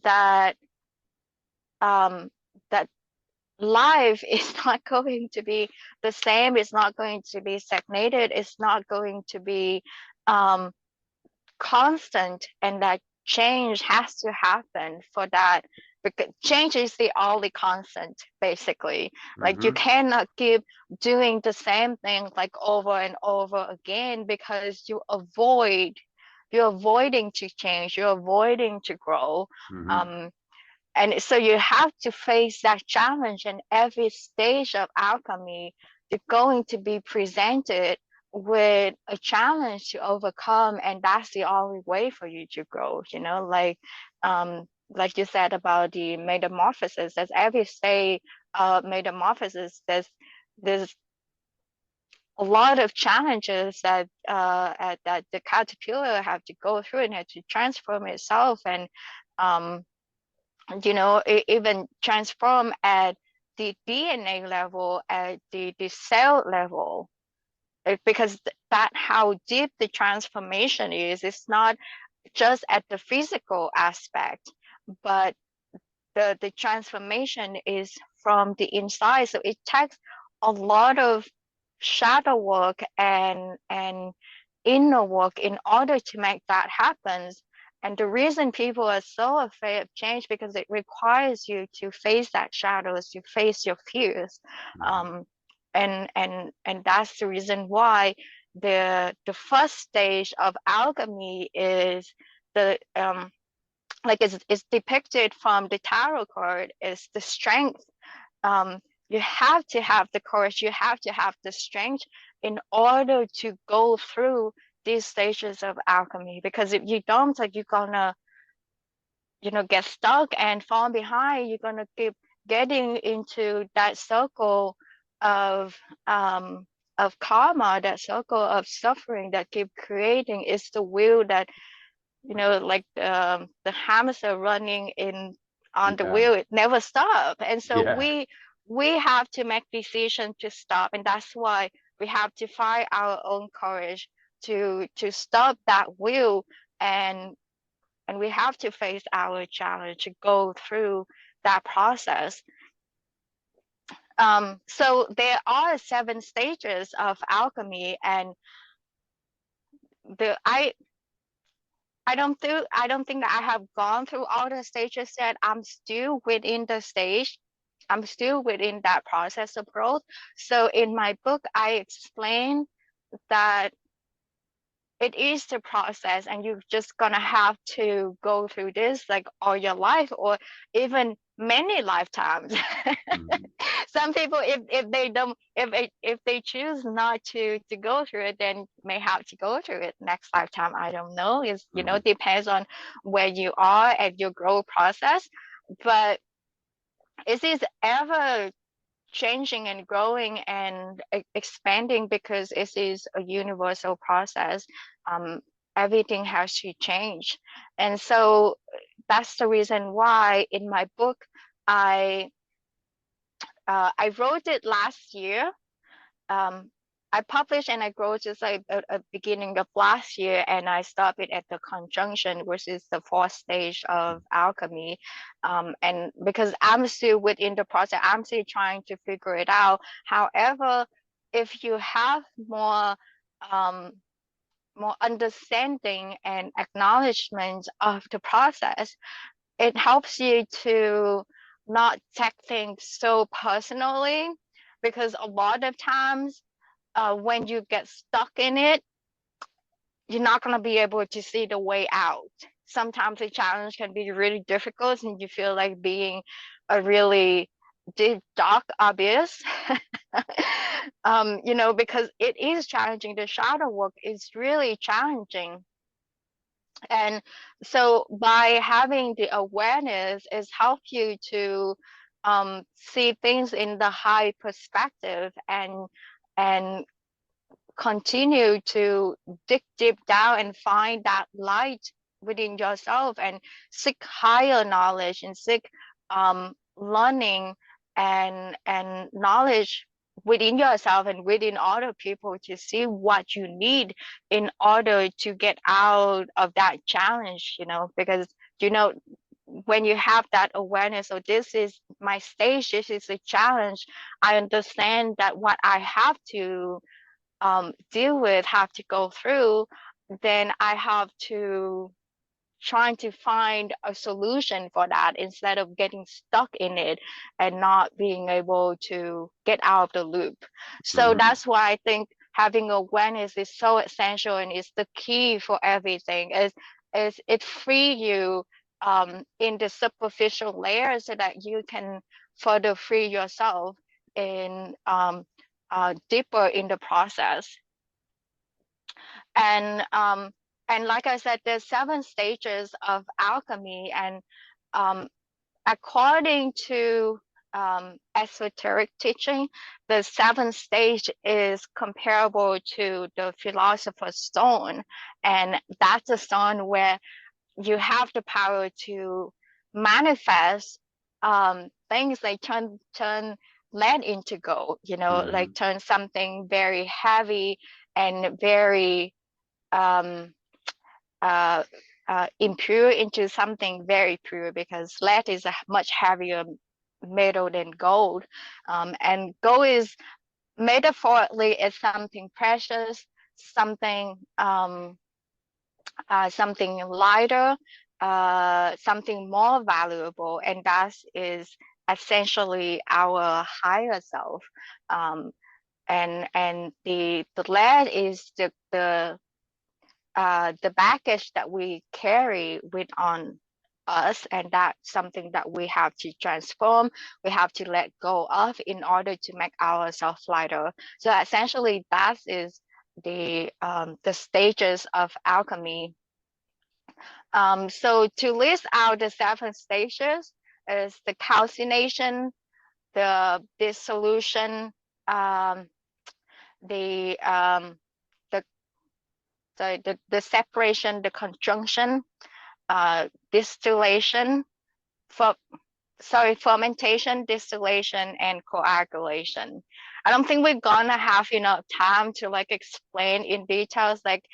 Speaker 2: that um, that life is not going to be the same. It's not going to be stagnated. It's not going to be um, constant, and that change has to happen for that, because change is the only constant, basically. Like you
Speaker 1: Mm-hmm.
Speaker 2: cannot keep doing the same thing like over and over again, because you're avoiding to change, you're avoiding to grow.
Speaker 1: Mm-hmm.
Speaker 2: um and so you have to face that challenge, and every stage of alchemy is going to be presented with a challenge to overcome, and that's the only way for you to grow, like you said about the metamorphosis. There's every stage metamorphosis. There's a lot of challenges that the caterpillar have to go through and have to transform itself, and um even transform at the DNA level, at the cell level. Because that how deep the transformation is. It's not just at the physical aspect, but the transformation is from the inside. So it takes a lot of shadow work and inner work in order to make that happen. And the reason people are so afraid of change, because it requires you to face that shadows, to face your fears.
Speaker 1: Mm-hmm.
Speaker 2: um, and that's the reason why the first stage of alchemy is the like it's depicted from the tarot card, is the strength. um, you have to have the courage, you have to have the strength in order to go through these stages of alchemy. Because if you don't, like, you're gonna get stuck and fall behind. You're gonna keep getting into that circle of um karma, that circle of suffering that keep creating. It's the wheel that, like the hamster running in on the
Speaker 1: Yeah.
Speaker 2: wheel, it never stop. And so
Speaker 1: Yeah.
Speaker 2: we have to make decision to stop, and that's why we have to find our own courage to stop that wheel, and we have to face our challenge, to go through that process. So there are 7 stages of alchemy, and the I don't think that I have gone through all the stages yet. I'm still within the stage. I'm still within that process of growth. So in my book, I explain that it is the process, and you're just gonna have to go through this like all your life, or even many lifetimes.
Speaker 1: Mm-hmm.
Speaker 2: Some people, if they don't, if they choose not to go through it, then may have to go through it next lifetime. I don't know. It's,
Speaker 1: Mm-hmm.
Speaker 2: depends on where you are at your growth process. But it is ever changing and growing and expanding, because it is a universal process. um, Everything has to change. And so that's the reason why in my book, i I wrote it last year. um, I published and I wrote just like a beginning of last year, and I stopped it at the conjunction, which is the fourth stage of alchemy. And because I'm still within the process, I'm still trying to figure it out. However, if you have um, more understanding and acknowledgement of the process, it helps you to not take things so personally. Because a lot of times, when you get stuck in it, you're not going to be able to see the way out. Sometimes the challenge can be really difficult, and you feel like being a really deep, dark abyss. because it is challenging. The shadow work is really challenging. And so by having the awareness, it's help you to see things in the high perspective, and continue to dig deep down and find that light within yourself, and seek higher knowledge, and seek learning and knowledge within yourself and within other people, to see what you need in order to get out of that challenge, because when you have that awareness, so this is my stage, this is a challenge, I understand that what I have to deal with, have to go through, then I have to trying to find a solution for that, instead of getting stuck in it and not being able to get out of the loop. So
Speaker 1: Mm-hmm.
Speaker 2: that's why I think having awareness is so essential, and is the key for everything. Is it free you in the superficial layer, so that you can further free yourself in deeper in the process. And like I said, there's 7 stages of alchemy, and um, according to esoteric teaching, the 7th stage is comparable to the philosopher's stone, and that's a stone where you have the power to manifest things, like turn lead into gold,
Speaker 1: Mm-hmm.
Speaker 2: like turn something very heavy and very um, uh, impure into something very pure, because lead is a much heavier metal than gold. And gold is metaphorically is something precious, something something lighter, something more valuable, and that is essentially our higher self. Um, and the lead is the baggage that we carry with on us, and that's something that we have to transform, we have to let go of in order to make ourselves lighter. So essentially that is the stages of alchemy. So to list out the 7 stages is the calcination, the dissolution, um, the the the separation, the conjunction, distillation, for fermentation, distillation, and coagulation. I don't think we're gonna have enough time to like explain in details like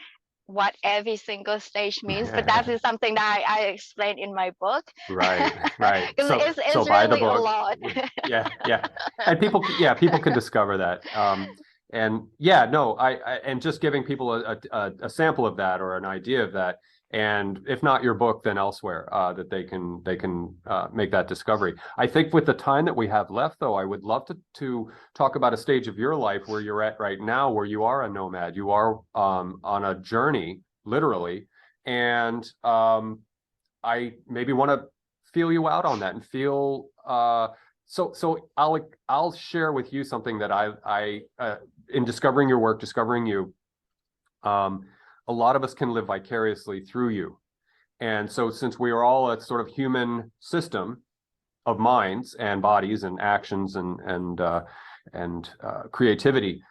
Speaker 2: what every single stage means, but that is something that I explained in my book.
Speaker 1: Right, right.
Speaker 2: Because
Speaker 1: So
Speaker 2: it's
Speaker 1: buy the
Speaker 2: really a
Speaker 1: book.
Speaker 2: lot.
Speaker 1: Yeah, yeah. And people can discover that. And yeah, no, and just giving people a sample of that, or an idea of that, and if not your book, then elsewhere, that they can make that discovery. I think with the time that we have left, though, I would love to talk about a stage of your life where you're at right now, where you are a nomad, you are on a journey, literally, and I maybe want to feel you out on that, and feel so I'll share with you something that I in discovering your work, discovering you, a lot of us can live vicariously through you. And so since we are all a sort of human system of minds and bodies and actions and creativity,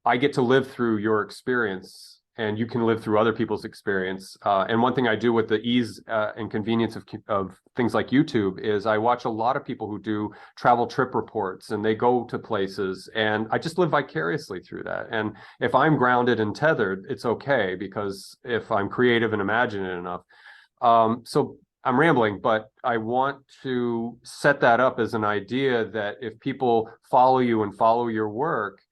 Speaker 1: I get to live through your experience, and you can live through other people's experience. And one thing I do with the ease and convenience of things like YouTube is I watch a lot of people who do travel trip reports, and they go to places, and I just live vicariously through that. And if I'm grounded and tethered, it's okay, because if I'm creative and imaginative enough. So I'm rambling, but I want to set that up as an idea that if people follow you and follow your work,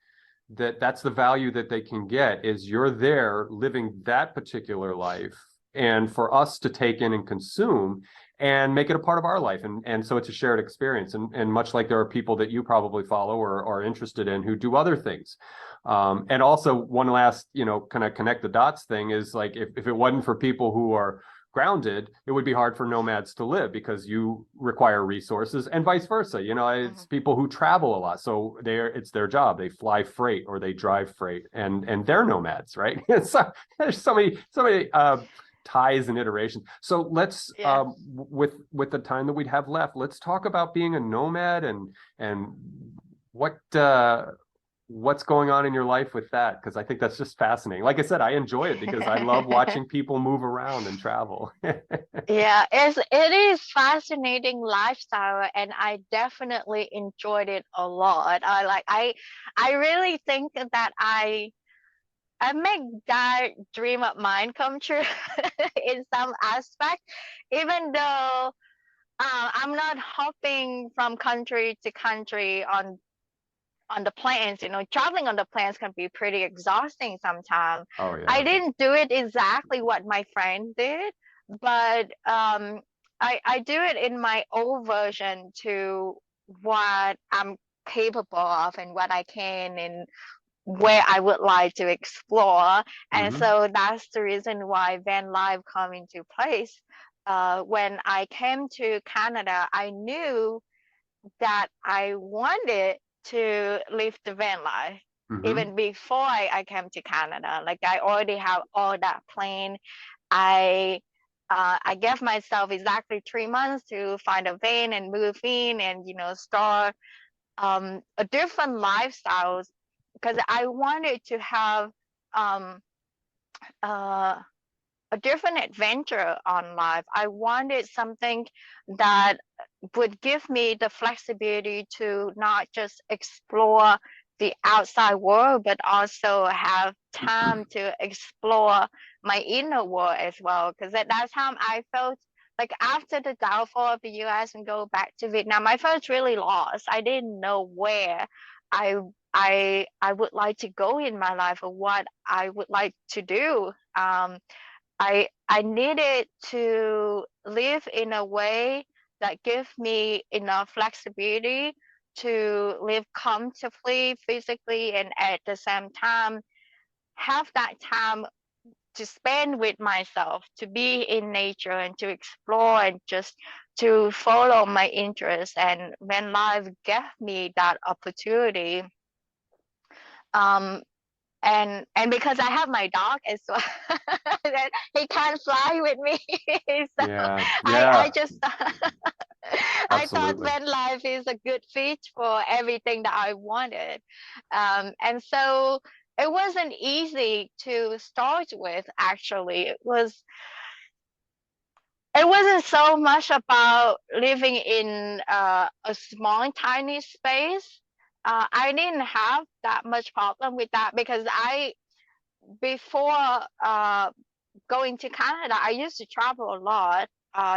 Speaker 1: that's the value that they can get, is you're there living that particular life, and for us to take in and consume and make it a part of our life. And so it's a shared experience, and much like there are people that you probably follow or are interested in who do other things. And also one last, kind of connect the dots thing is, like, if it wasn't for people grounded, it would be hard for nomads to live because you require resources and vice versa. You know, it's people who travel a lot. So it's their job. They fly freight or they drive freight and they're nomads, right? So there's so many ties and iterations. So let's
Speaker 2: Yeah.
Speaker 1: with the time that we'd have left, let's talk about being a nomad and what what's going on in your life with that, because I think that's just fascinating. Like I said, I enjoy it because I love watching people move around and travel.
Speaker 2: Yeah, it is fascinating lifestyle, and I definitely enjoyed it a lot. I really think that I make that dream of mine come true in some aspect, even though I'm not hopping from country to country on the planes. You know, traveling on the planes can be pretty exhausting sometimes.
Speaker 1: Oh
Speaker 2: I
Speaker 1: yeah.
Speaker 2: didn't do it exactly what my friend did, but I do it in my own version to what I'm capable of and what I can and where I would like to explore. And
Speaker 1: Mm-hmm.
Speaker 2: so that's the reason why van life come into place. When I came to Canada, I knew that I wanted to live the van life
Speaker 1: Mm-hmm.
Speaker 2: even before I came to Canada. Like I already have all that planned. I I gave myself exactly 3 months to find a van and move in and start a different lifestyles because I wanted to have um uh a different adventure on life. I wanted something that would give me the flexibility to not just explore the outside world, but also have time to explore my inner world as well. Because at that time, I felt like after the downfall of the US and go back to Vietnam, I felt really lost. I didn't know where I I would like to go in my life or what I would like to do. I needed to live in a way that gives me enough flexibility to live comfortably physically and at the same time have that time to spend with myself, to be in nature and to explore and just to follow my interests. And when life gave me that opportunity, um, and because I have my dog as well, that he can't fly with me, so
Speaker 1: Yeah.
Speaker 2: I
Speaker 1: Yeah.
Speaker 2: just I thought
Speaker 1: Absolutely.
Speaker 2: van life is a good fit for everything that I wanted, and so it wasn't easy to start with. Actually, it wasn't so much about living in a small, tiny space. I didn't have that much problem with that because I before going to Canada, I used to travel a lot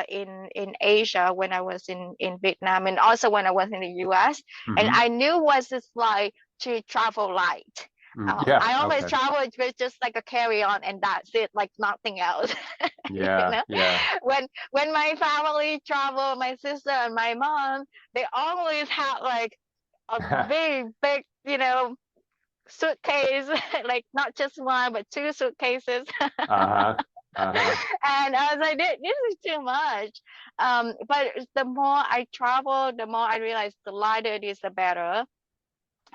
Speaker 2: in Asia when I was in Vietnam and also when I was in the US. And
Speaker 1: Mm-hmm.
Speaker 2: I knew what it's like to travel light.
Speaker 1: Yeah.
Speaker 2: I always
Speaker 1: Okay.
Speaker 2: traveled with just like a carry-on and that's it, like nothing else. You
Speaker 1: Yeah.
Speaker 2: know,
Speaker 1: Yeah.
Speaker 2: when my family travel, my sister and my mom, they always had like a big, big, suitcase, like not just one, but two suitcases.
Speaker 1: Uh-huh. Uh-huh.
Speaker 2: And I was like, this is too much. But the more I travel, the more I realize the lighter it is, the better.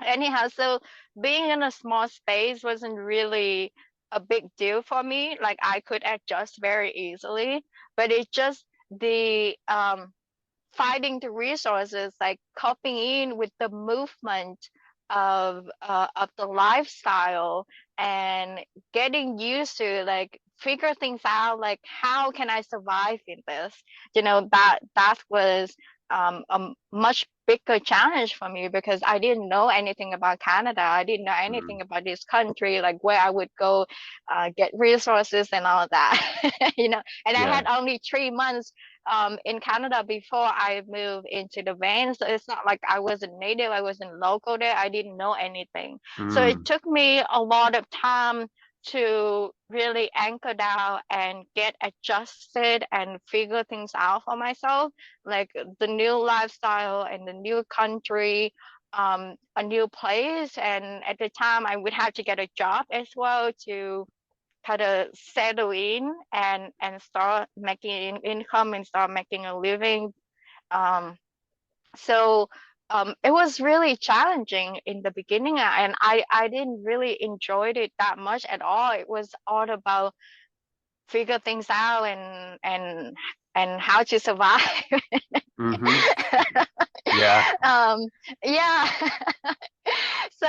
Speaker 2: Anyhow, so being in a small space wasn't really a big deal for me. Like I could adjust very easily, but it's just the finding the resources, like coping in with the movement of the lifestyle and getting used to like figure things out, like how can I survive in this? That was a much bigger challenge for me because I didn't know anything about Canada. I didn't know
Speaker 1: Mm.
Speaker 2: anything about this country, like where I would go get resources and all that. And I
Speaker 1: Yeah.
Speaker 2: had only 3 months in Canada before I moved into the van. So it's not like I wasn't native, I wasn't local there. I didn't know anything. So it
Speaker 1: Mm.
Speaker 2: took me a lot of time to really anchor down and get adjusted and figure things out for myself, like the new lifestyle and the new country, a new place. And at the time, I would have to get a job as well to kind of settle in and start making income and start making a living. Um, so it was really challenging in the beginning, and I didn't really enjoy it that much at all. It was all about figure things out and how to survive.
Speaker 1: Mm-hmm. Yeah.
Speaker 2: um yeah. So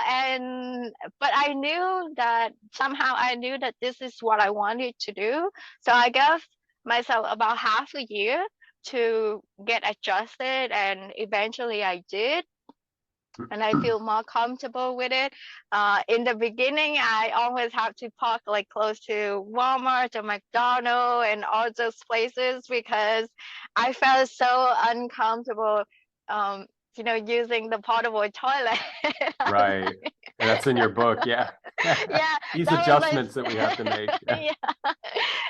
Speaker 2: and but I knew that somehow I knew that this is what I wanted to do, so I gave myself about half a year to get adjusted, and eventually I did, and I feel more comfortable with it. In the beginning, I always have to park like close to Walmart or McDonald's and all those places because I felt so uncomfortable, um, using the portable toilet. I was
Speaker 1: Right.
Speaker 2: like,
Speaker 1: And that's in your book. Yeah.
Speaker 2: yeah,
Speaker 1: These
Speaker 2: that was
Speaker 1: adjustments that we have to make.
Speaker 2: yeah,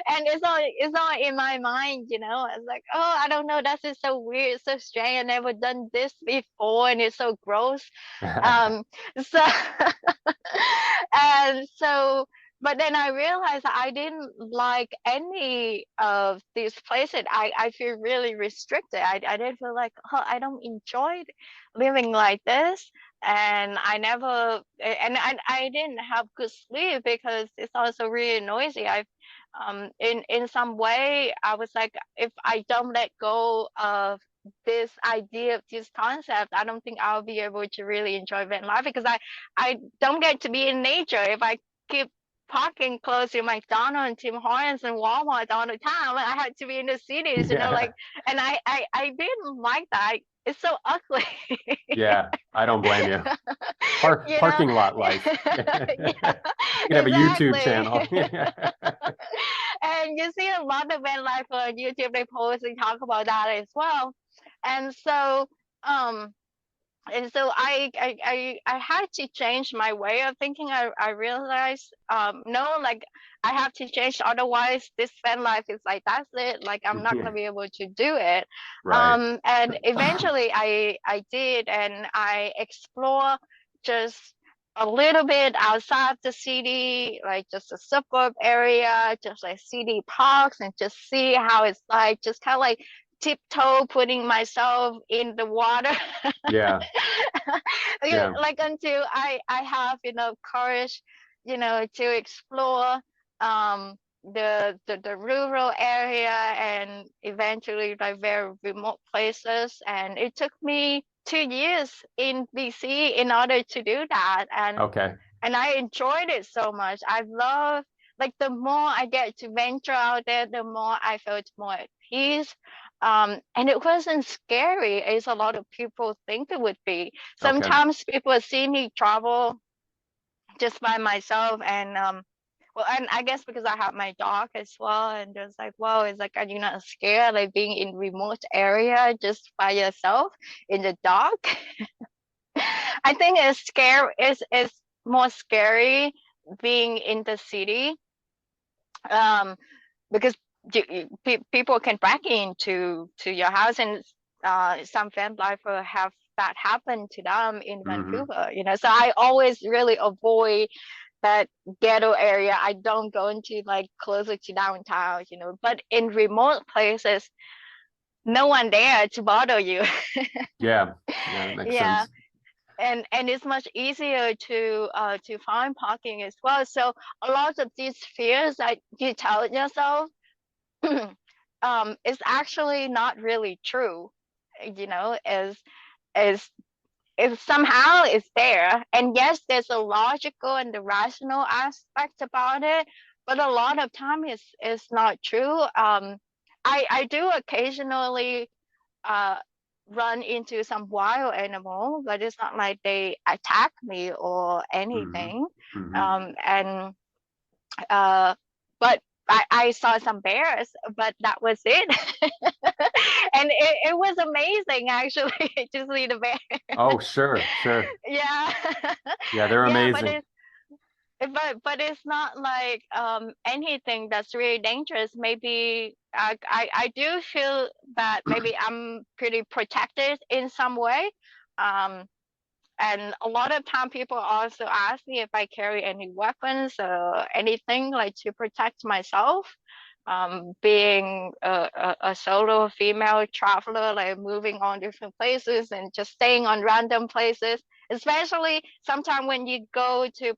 Speaker 2: and it's all in my mind, It's like, oh, I don't know, that is so weird, so strange. I never done this before, and it's so gross. Um, so and so, but then I realized that I didn't like any of these places. I feel really restricted. I didn't feel like, oh, I don't enjoy living like this. And I didn't have good sleep because it's also really noisy. In some way, I was like, if I don't let go of this idea of this concept, I don't think I'll be able to really enjoy van life because I don't get to be in nature if I keep parking close to McDonald's and Tim Hortons and Walmart all the time. I had to be in the cities,
Speaker 1: Yeah.
Speaker 2: and I didn't like that. It's so ugly.
Speaker 1: Yeah. I don't blame you.
Speaker 2: you know
Speaker 1: Parking lot life. You
Speaker 2: yeah,
Speaker 1: could have a YouTube
Speaker 2: exactly.
Speaker 1: channel.
Speaker 2: And you see a lot of van life on YouTube, they post and talk about that as well. And so um I had to change my way of thinking. I realized, no, like I have to change, otherwise this fan life is like, that's it, like I'm not gonna be able to do it.
Speaker 1: Right.
Speaker 2: And eventually I did, and I explore just a little bit outside the city, like just a suburb area, just like city parks, and just see how it's like, just kind of like tiptoe putting myself in the water.
Speaker 1: Yeah. Yeah.
Speaker 2: Like until I have enough courage, to explore the rural area and eventually like very remote places. And it took me 2 years in BC in order to do that.
Speaker 1: Okay.
Speaker 2: And I enjoyed it so much. I love, like, the more I get to venture out there, the more I felt more at peace. And it wasn't scary as a lot of people think it would be.
Speaker 1: Okay.
Speaker 2: Sometimes people see me travel just by myself, and well, and I guess because I have my dog as well, and just like, wow, it's like, are you not scared, like being in remote area just by yourself in the dark? I think it's scary. It's more scary being in the city, um, because people can break into to your house, and some van lifer have that happen to them in
Speaker 1: Mm-hmm.
Speaker 2: Vancouver. So I always really avoid that ghetto area. I don't go into like closer to downtown. But in remote places, no one there to bother you.
Speaker 1: Yeah. Yeah, that makes
Speaker 2: Yeah.
Speaker 1: sense.
Speaker 2: And it's much easier to find parking as well. So a lot of these fears that you tell yourself, is actually not really true. Is if somehow it's there, and yes, there's a logical and the rational aspect about it, but a lot of time is not true. I do occasionally uh, run into some wild animal, but it's not like they attack me or
Speaker 1: Mm-hmm.
Speaker 2: anything.
Speaker 1: Mm-hmm.
Speaker 2: And uh, but I saw some bears, but that was it. And it was amazing actually to see the bear.
Speaker 1: Oh, sure, sure.
Speaker 2: Yeah.
Speaker 1: Yeah, they're
Speaker 2: Yeah,
Speaker 1: amazing.
Speaker 2: but it's not like anything that's really dangerous. Maybe I do feel that maybe I'm pretty protected in some way. Um And a lot of time people also ask me if I carry any weapons or anything like to protect myself. Being a solo female traveler, like moving on different places and just staying on random places, especially sometimes when you go to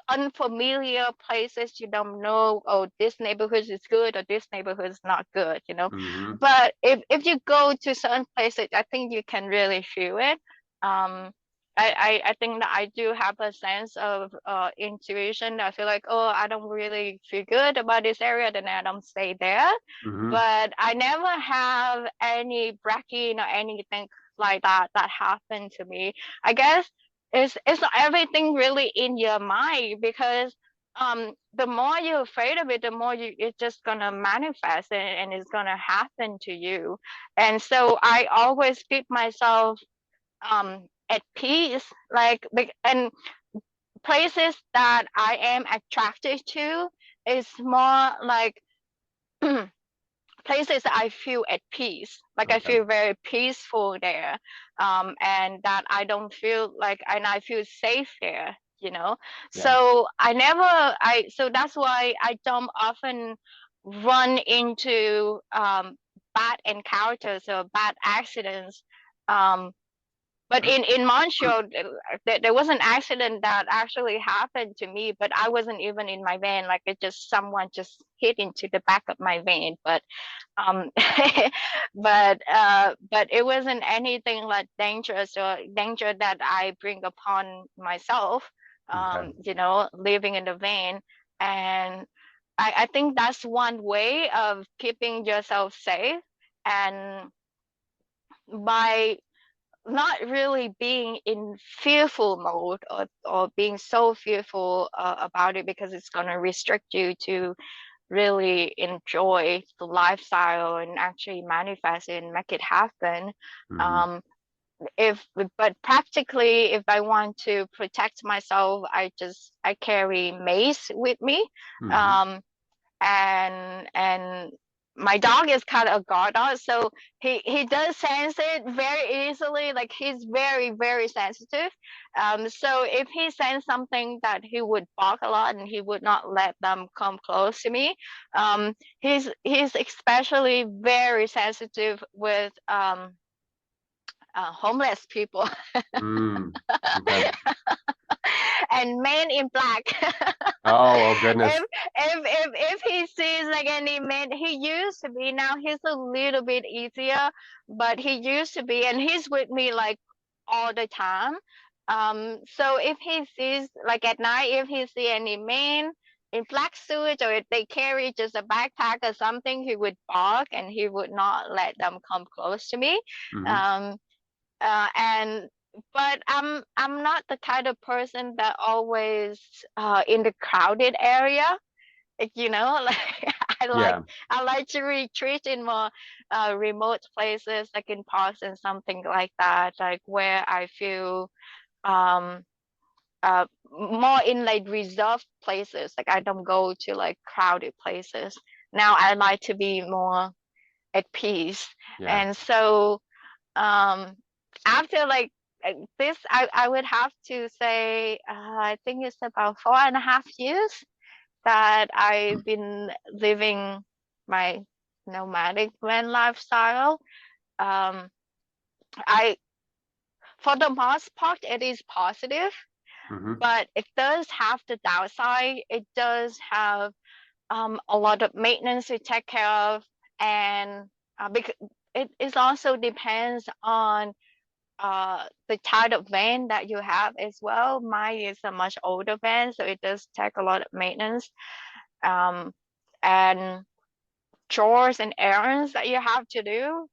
Speaker 2: unfamiliar places, you don't know, oh, this neighborhood is good or this neighborhood is not good, you know.
Speaker 1: Mm-hmm.
Speaker 2: But if you go to certain places, I think you can really feel it. um I think that I do have a sense of intuition. I feel like, oh, I don't really feel good about this area, then I don't stay there.
Speaker 1: Mm-hmm.
Speaker 2: But I never have any breaking or anything like that that happened to me. I guess it's everything really in your mind, because the more you're afraid of it, the more it's just gonna manifest, and it's gonna happen to you. And so I always keep myself at peace, like, and places that I am attracted to is more like places that I feel at peace. Like I
Speaker 1: Okay.
Speaker 2: feel very peaceful there, and that I don't feel like, and I feel safe there. You know,
Speaker 1: Yeah.
Speaker 2: so so that's why I don't often run into bad encounters or bad accidents. Um, but in Montreal, there was an accident that actually happened to me, but I wasn't even in my van. Like it just someone just hit into the back of my van. But um, but it wasn't anything like dangerous or danger that I bring upon myself.
Speaker 1: Okay.
Speaker 2: You know, living in the van, and I think that's one way of keeping yourself safe, and by not really being in fearful mode, or being so fearful about it, because it's going to restrict you to really enjoy the lifestyle and actually manifest it and make it happen.
Speaker 1: Mm-hmm.
Speaker 2: um if But practically, if I want to protect myself, I carry mace with me.
Speaker 1: Mm-hmm.
Speaker 2: um and my dog is kind of a guard dog, so he does sense it very easily. Like he's very, very sensitive. So if he sense something, that he would bark a lot and he would not let them come close to me. He's especially very sensitive with homeless people
Speaker 1: Mm. Okay.
Speaker 2: and men in black.
Speaker 1: Oh, oh goodness.
Speaker 2: if if he sees like any man, he used to be, now he's a little bit easier, but he used to be, and he's with me like all the time. So if he sees, like at night, if he see any men in black suits, or if they carry just a backpack or something, he would bark and he would not let them come close to me.
Speaker 1: Mm-hmm.
Speaker 2: um and But I'm not the kind of person that always in the crowded area, you know. Like I like
Speaker 1: Yeah.
Speaker 2: I like to retreat in more remote places, like in parks and something like that, like where I feel um more in like reserved places. Like I don't go to like crowded places. Now I like to be more at peace.
Speaker 1: Yeah.
Speaker 2: And so um after like this, I would have to say I think it's about 4.5 years that I've been living my nomadic van lifestyle. um I For the most part it is positive,
Speaker 1: Mm-hmm.
Speaker 2: but it does have the downside. It does have a lot of maintenance to take care of, and because it also depends on the type of van that you have as well. Mine is a much older van, so it does take a lot of maintenance, um, and chores and errands that you have to do.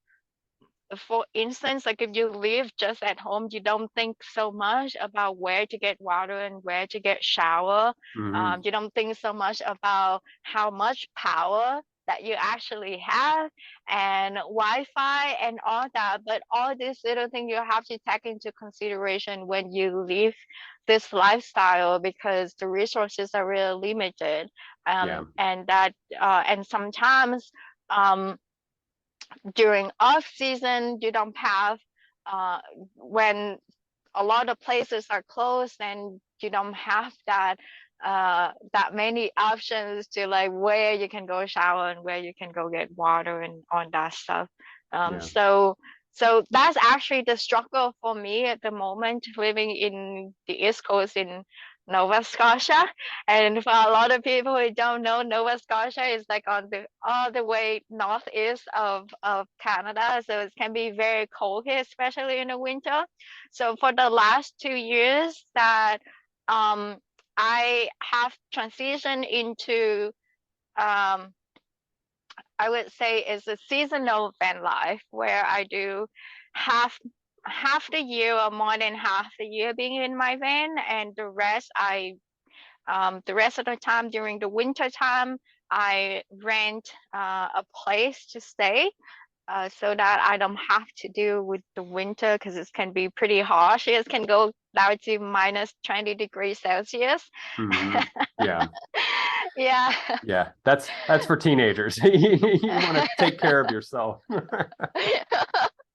Speaker 2: For instance, like if you live just at home, you don't think so much about where to get water and where to get shower.
Speaker 1: Mm-hmm.
Speaker 2: You don't think so much about how much power that you actually have, and Wi-Fi and all that. But all these little things you have to take into consideration when you live this lifestyle, because the resources are really limited.
Speaker 1: Yeah.
Speaker 2: And sometimes um, during off season you don't have when a lot of places are closed and you don't have that many options to like where you can go shower and where you can go get water and all that stuff.
Speaker 1: Yeah.
Speaker 2: So that's actually the struggle for me at the moment, living in the East Coast in Nova Scotia. And for a lot of people who don't know, Nova Scotia is like on the all the way northeast of Canada. So it can be very cold here, especially in the winter. So for the last 2 years that I have transitioned into um I would say is a seasonal van life where I do half half the year or more than half the year being in my van, and the rest of the time during the winter time I rent a place to stay, so that I don't have to deal with the winter because it can be pretty harsh. It can go down to minus 20 degrees Celsius.
Speaker 1: Hmm. Yeah.
Speaker 2: Yeah.
Speaker 1: Yeah. That's for teenagers. You want to take care of yourself.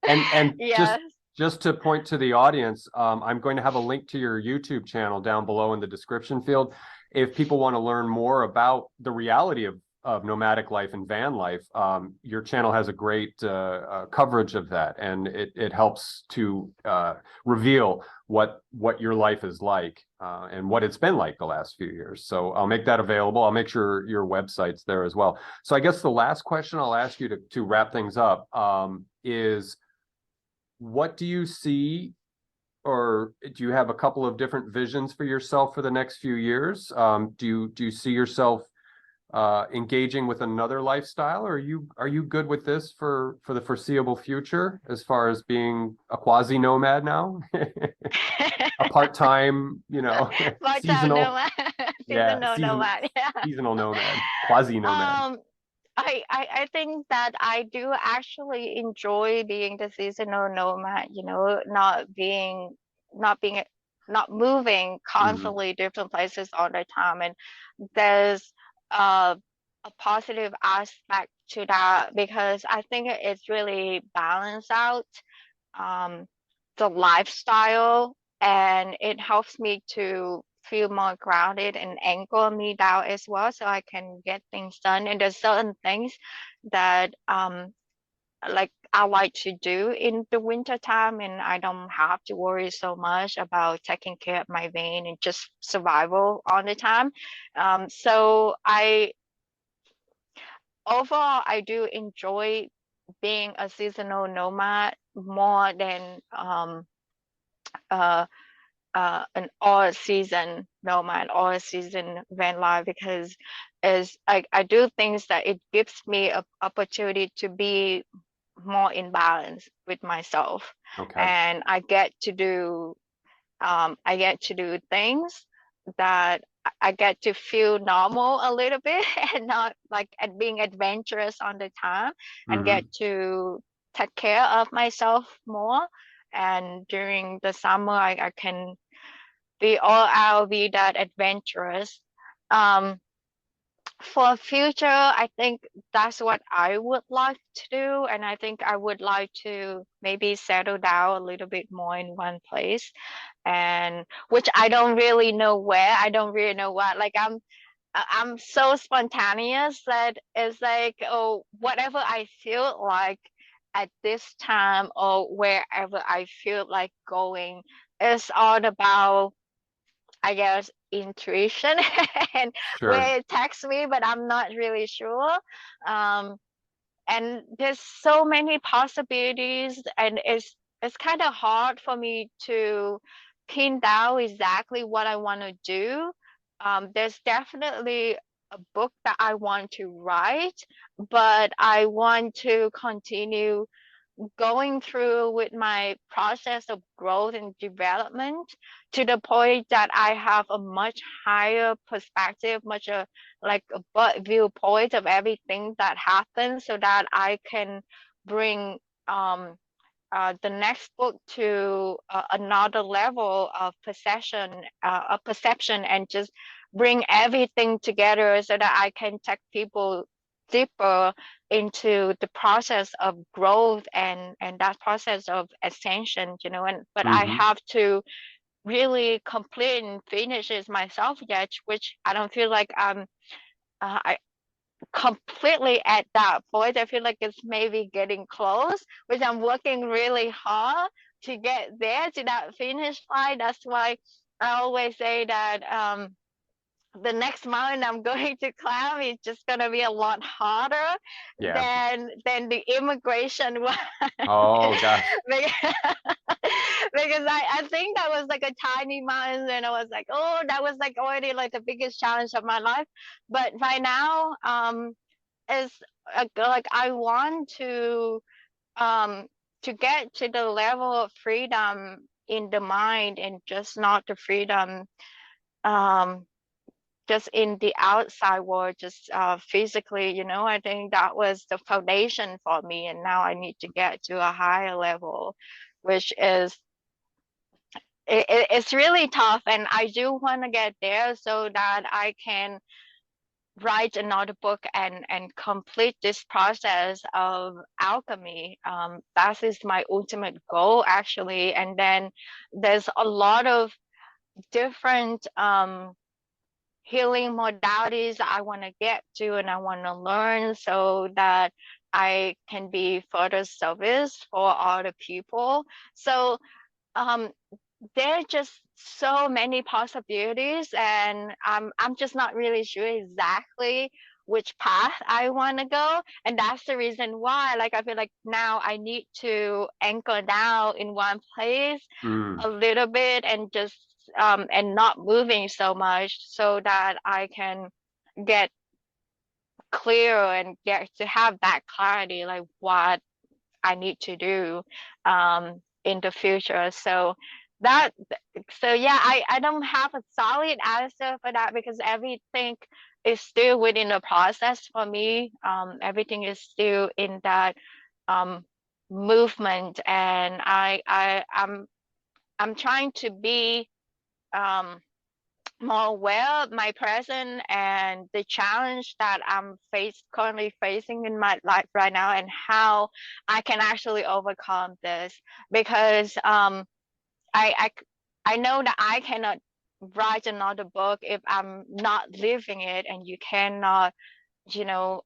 Speaker 1: And
Speaker 2: Yes.
Speaker 1: just to point to the audience, I'm going to have a link to your YouTube channel down below in the description field. If people want to learn more about the reality of nomadic life and van life, your channel has a great coverage of that, and it helps to reveal what your life is like and what it's been like the last few years. So I'll make that available. I'll make sure your website's there as well. So I guess the last question I'll ask you to wrap things up is, what do you see, or do you have a couple of different visions for yourself for the next few years? Do you see yourself engaging with another lifestyle, or are you good with this for the foreseeable future as far as being a quasi nomad now? A part-time,
Speaker 2: Part-time
Speaker 1: seasonal,
Speaker 2: nomad,
Speaker 1: yeah,
Speaker 2: seasonal nomad. Yeah.
Speaker 1: seasonal nomad, quasi nomad.
Speaker 2: Um, I think that I do actually enjoy being the seasonal nomad, not being not moving
Speaker 1: Hmm.
Speaker 2: constantly different places all the time. And there's uh, a positive aspect to that because I think it's really balanced out um, the lifestyle, and it helps me to feel more grounded and anchor me down as well so I can get things done. And there's certain things that like I like to do in the winter time, and I don't have to worry so much about taking care of my vein and just survival all the time. So I overall I do enjoy being a seasonal nomad more than uh an all season nomad, all season van life, because as I do things that it gives me a opportunity to be more in balance with myself,
Speaker 1: Okay.
Speaker 2: and I get to do things that I get to feel normal a little bit and not like at being adventurous on the time, and
Speaker 1: Hmm.
Speaker 2: get to take care of myself more. And during the summer, I can be all out, be that adventurous. Um, for future, I think that's what I would like to do, and I think I would like to maybe settle down a little bit more in one place, and which I don't really know where. I don't really know what. Like I'm so spontaneous that it's like, oh, whatever I feel like at this time or wherever I feel like going, it's all about, I guess, intuition and
Speaker 1: Sure.
Speaker 2: where it takes me, but I'm not really sure. Um, and there's so many possibilities, and it's kind of hard for me to pin down exactly what I want to do. There's definitely a book that I want to write, but I want to continue going through with my process of growth and development to the point that I have a much higher perspective, much like a broad viewpoint of everything that happens, so that I can bring um, the next book to another level of perception, and just bring everything together so that I can take people deeper into the process of growth and that process of ascension, and but I
Speaker 1: Mm-hmm.
Speaker 2: have to really complete and finish it myself yet, which I don't feel like I completely at that point. I feel like it's maybe getting close, which I'm working really hard to get there to that finish line. That's why I always say that the next mountain I'm going to climb is just gonna be a lot harder
Speaker 1: Yeah.
Speaker 2: than the immigration one.
Speaker 1: Oh gosh.
Speaker 2: because because I think that was like a tiny mountain, and I was like, oh, that was like already like the biggest challenge of my life. But right now, is like I want um to get to the level of freedom in the mind, and just not the freedom um just in the outside world, just physically. I think that was the foundation for me, and now I need to get to a higher level, which is it's really tough, and I do want to get there so that I can write another book and complete this process of alchemy. That is my ultimate goal, actually. And then there's a lot of different healing modalities I want to get to and I want to learn, so that I can be further service for other people. So um, there are just so many possibilities, and I'm just not really sure exactly which path I want to go. And that's the reason why, like, I feel like now I need to anchor down in one place
Speaker 1: Mm.
Speaker 2: a little bit, and just and not moving so much, so that I can get clear and get to have that clarity, like what I need to do in the future. That so yeah, I don't have a solid answer for that, because everything is still within the process for me. Everything is still in that um movement, and I'm trying to be um more aware of my present and the challenge that I'm currently facing in my life right now, and how I can actually overcome this. Because I, I I know that I cannot write another book if I'm not living it, and you cannot, you know,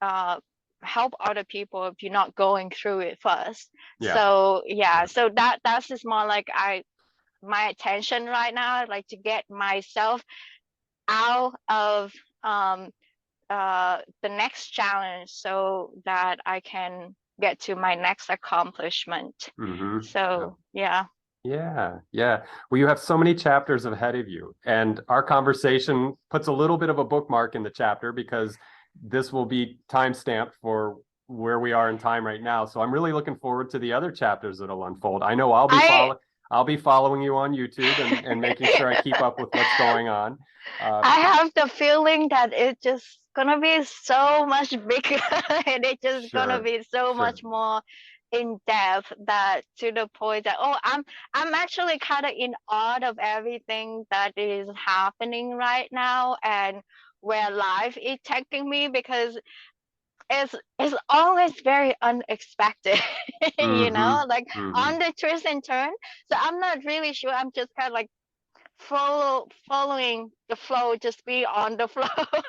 Speaker 2: uh, help other people if you're not going through it first.
Speaker 1: Yeah.
Speaker 2: So
Speaker 1: Yeah.
Speaker 2: yeah, so that's just more like my attention right now, like to get myself out of um the next challenge, so that I can get to my next accomplishment.
Speaker 1: Mm-hmm. Yeah.
Speaker 2: So yeah.
Speaker 1: Yeah, yeah. Well, you have so many chapters ahead of you, and our conversation puts a little bit of a bookmark in the chapter because this will be time stamped for where we are in time right now. So I'm really looking forward to the other chapters that'll unfold. I know
Speaker 2: I
Speaker 1: I'll be following you on YouTube and making sure I keep up with what's going on. Uh,
Speaker 2: I have the feeling that it's just gonna be so much bigger and it's just gonna
Speaker 1: sure,
Speaker 2: be so
Speaker 1: sure.
Speaker 2: much more in depth, that to the point that, oh, I'm actually kind of in awe of everything that is happening right now, and where life is taking me, because it's always very unexpected.
Speaker 1: Mm-hmm.
Speaker 2: Like
Speaker 1: Mm-hmm.
Speaker 2: on the twist and turn. So I'm not really sure, I'm just kind of like following the flow, just be on the flow,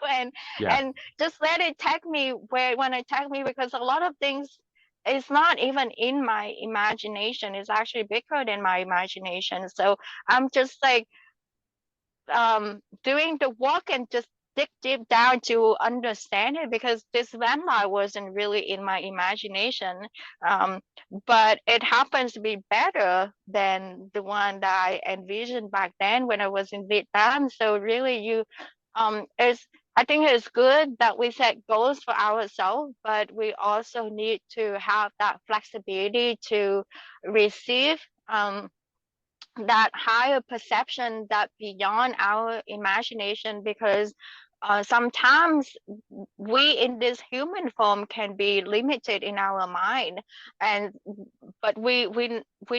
Speaker 2: and
Speaker 1: Yeah.
Speaker 2: and just let it take me where when it take me, because a lot of things is not even in my imagination, it's actually bigger than my imagination. So I'm just like doing the work and just dig deep down to understand it, because this vampire wasn't really in my imagination. um, but it happens to be better than the one that I envisioned back then when I was in Vietnam. So really, it's I think it's good that we set goals for ourselves, but we also need to have that flexibility to receive that higher perception that beyond our imagination, because sometimes we in this human form can be limited in our mind, and but we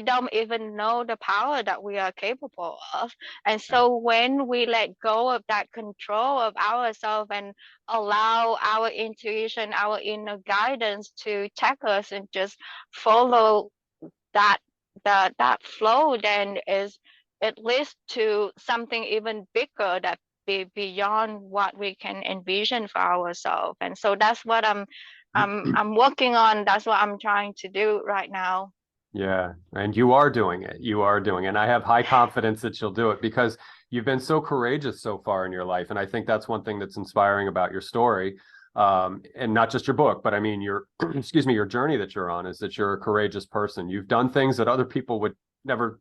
Speaker 2: don't even know the power that we are capable of. And so when we let go of that control of ourselves and allow our intuition, our inner guidance to take us and just follow that that flow, then is it leads to something even bigger that be beyond what we can envision for ourselves. And so that's what I'm working on. That's what I'm trying to do right now.
Speaker 1: Yeah, and you are doing it. You are doing it. And I have high confidence that you'll do it because you've been so courageous so far in your life. And I think that's one thing that's inspiring about your story. And not just your book, but I mean your excuse me, your journey that you're on is that you're a courageous person. You've done things that other people would never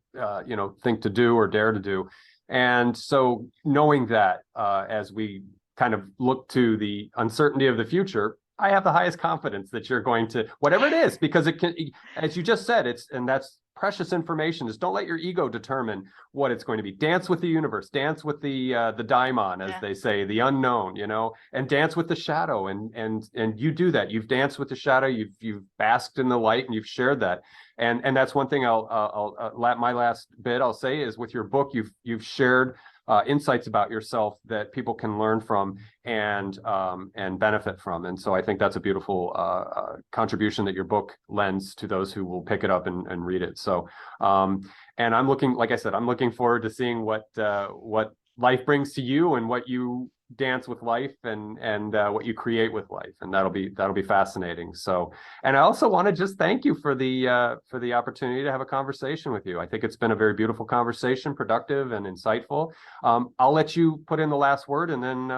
Speaker 1: think to do or dare to do. And so knowing that as we kind of look to the uncertainty of the future, I have the highest confidence that you're going to, whatever it is, because it can, as you just said, and that's precious information. Just don't let your ego determine what it's going to be. Dance with the universe, dance with the daimon, as
Speaker 2: Yeah.
Speaker 1: they say, the unknown, and dance with the shadow. And you do that. You've danced with the shadow. You've basked in the light, and you've shared that. And that's one thing my last bit I'll say is with your book, you've shared insights about yourself that people can learn from and benefit from. And so I think that's a beautiful contribution that your book lends to those who will pick it up and read it. So, and like I said, I'm looking forward to seeing what life brings to you and what you dance with life and what you create with life, and that'll be fascinating. So, and I also want to just thank you for the opportunity to have a conversation with you. I think it's been a very beautiful conversation, productive and insightful. I'll let you put in the last word, and then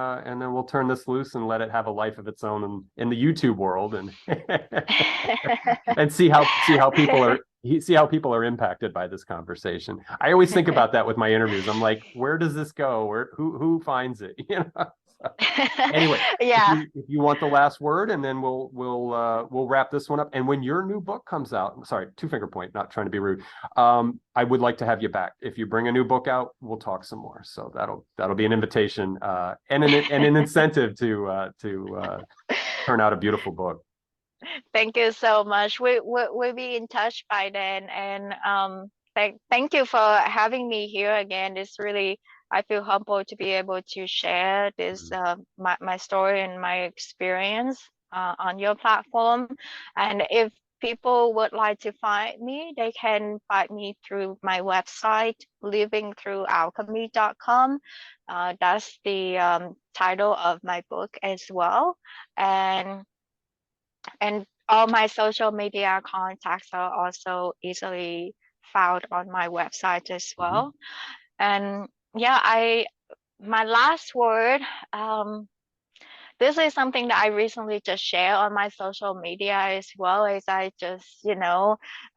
Speaker 1: we'll turn this loose and let it have a life of its own in the YouTube world, and and see how people are impacted by this conversation. I always think about that with my interviews. I'm like, where does this go? Who finds it? So, anyway,
Speaker 2: Yeah.
Speaker 1: if you want the last word, and then we'll wrap this one up. And when your new book comes out, sorry, two finger point, not trying to be rude. I would like to have you back. If you bring a new book out, we'll talk some more. So that'll be an invitation and an incentive to turn out a beautiful book.
Speaker 2: Thank you so much. We'll be in touch by then. And thank you for having me here again. It's really, I feel humbled to be able to share this my story and my experience on your platform. And if people would like to find me, they can find me through my website, livingthroughalchemy.com. That's the title of my book as well. And all my social media contacts are also easily found on my website as well. And yeah, my last word, this is something that I recently just shared on my social media as well, as I just,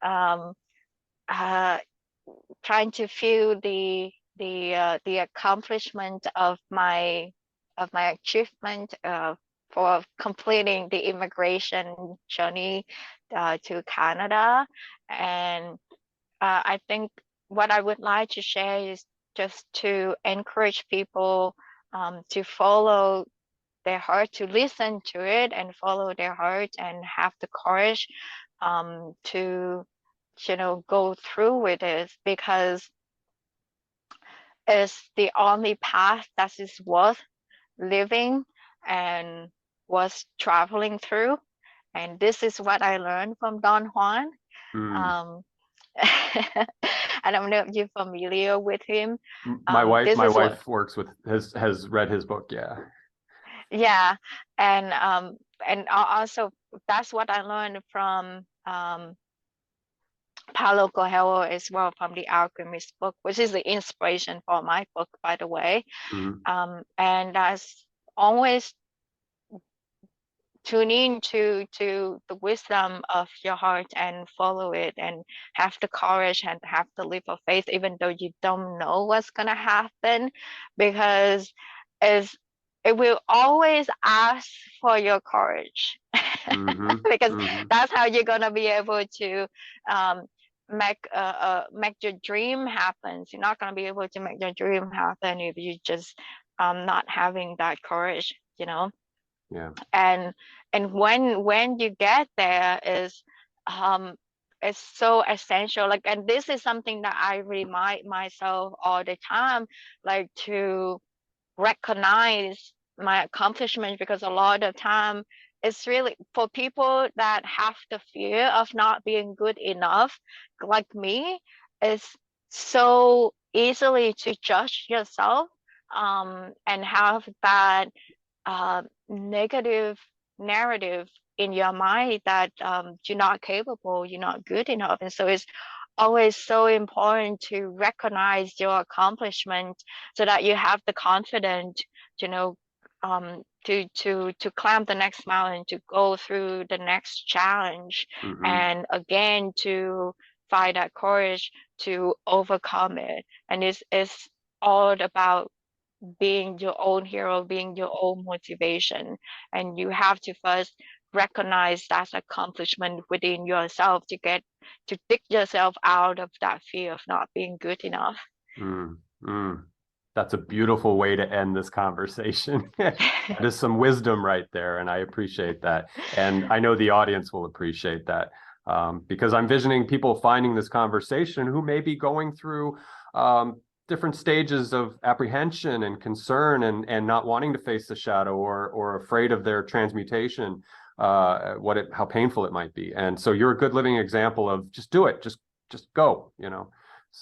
Speaker 2: um, uh, trying to feel the accomplishment of my achievement for completing the immigration journey to Canada. And I think what I would like to share is just to encourage people to follow their heart, to listen to it and follow their heart and have the courage to go through with it, because it's the only path that is worth living and was traveling through. And this is what I learned from Don Juan.
Speaker 1: Mm.
Speaker 2: Um, I don't know if you're familiar with him.
Speaker 1: My wife,
Speaker 2: This
Speaker 1: my
Speaker 2: is what,
Speaker 1: wife works with has read his book. Yeah.
Speaker 2: yeah, and also that's what I learned from Paulo Coelho as well, from the Alchemist book, which is the inspiration for my book, by the way.
Speaker 1: Mm.
Speaker 2: And that's always tune in to the wisdom of your heart and follow it, and have the courage and have the leap of faith, even though you don't know what's gonna happen, because it's, it will always ask for your courage.
Speaker 1: Mm-hmm.
Speaker 2: Because
Speaker 1: Mm-hmm.
Speaker 2: that's how you're gonna be able to um, make your dream happen. You're not gonna be able to make your dream happen if you just not having that courage, you know.
Speaker 1: Yeah.
Speaker 2: And when you get there is um it's so essential. Like, and this is something that I remind myself all the time, like to recognize my accomplishment, because a lot of time it's really for people that have the fear of not being good enough, like me, it's so easily to judge yourself, and have that negative narrative in your mind that you're not capable, you're not good enough. And so it's always so important to recognize your accomplishment so that you have the confidence, you know, to climb the next mountain, to go through the next challenge,
Speaker 1: Mm-hmm.
Speaker 2: and again to find that courage to overcome it. And it's all about being your own hero, being your own motivation. And you have to first recognize that accomplishment within yourself to get to dig yourself out of that fear of not being good enough.
Speaker 1: Mm, mm. That's a beautiful way to end this conversation. That is some wisdom right there, and I appreciate that. And I know the audience will appreciate that, because I'm visioning people finding this conversation who may be going through different stages of apprehension and concern, and not wanting to face the shadow, or afraid of their transmutation, how painful it might be. And so you're a good living example of just do it, just go, you know.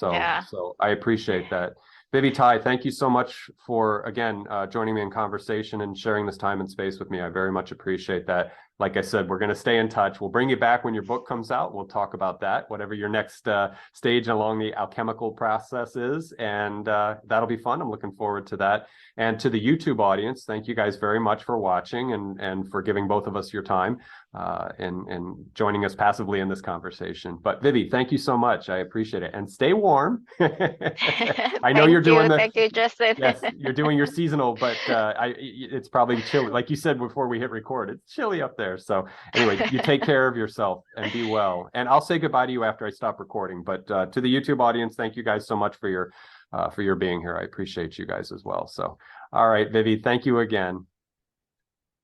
Speaker 2: Yeah.
Speaker 1: So I appreciate that. Vivi Tai, thank you so much for, again, joining me in conversation and sharing this time and space with me. I very much appreciate that. Like I said, we're going to stay in touch. We'll bring you back when your book comes out. We'll talk about that, whatever your next stage along the alchemical process is. And that'll be fun. I'm looking forward to that. And to the YouTube audience, thank you guys very much for watching, and for giving both of us your time, and joining us passively in this conversation. But Vivi, thank you so much. I appreciate it. And stay warm. I know you're doing
Speaker 2: Thank you, Justin.
Speaker 1: yes, you're doing your seasonal, but it's probably chilly. Like you said before we hit record, it's chilly up there. So anyway, you take care of yourself and be well. And I'll say goodbye to you after I stop recording. But to the YouTube audience, thank you guys so much for your being here. I appreciate you guys as well. So, all right, Vivi, thank you again.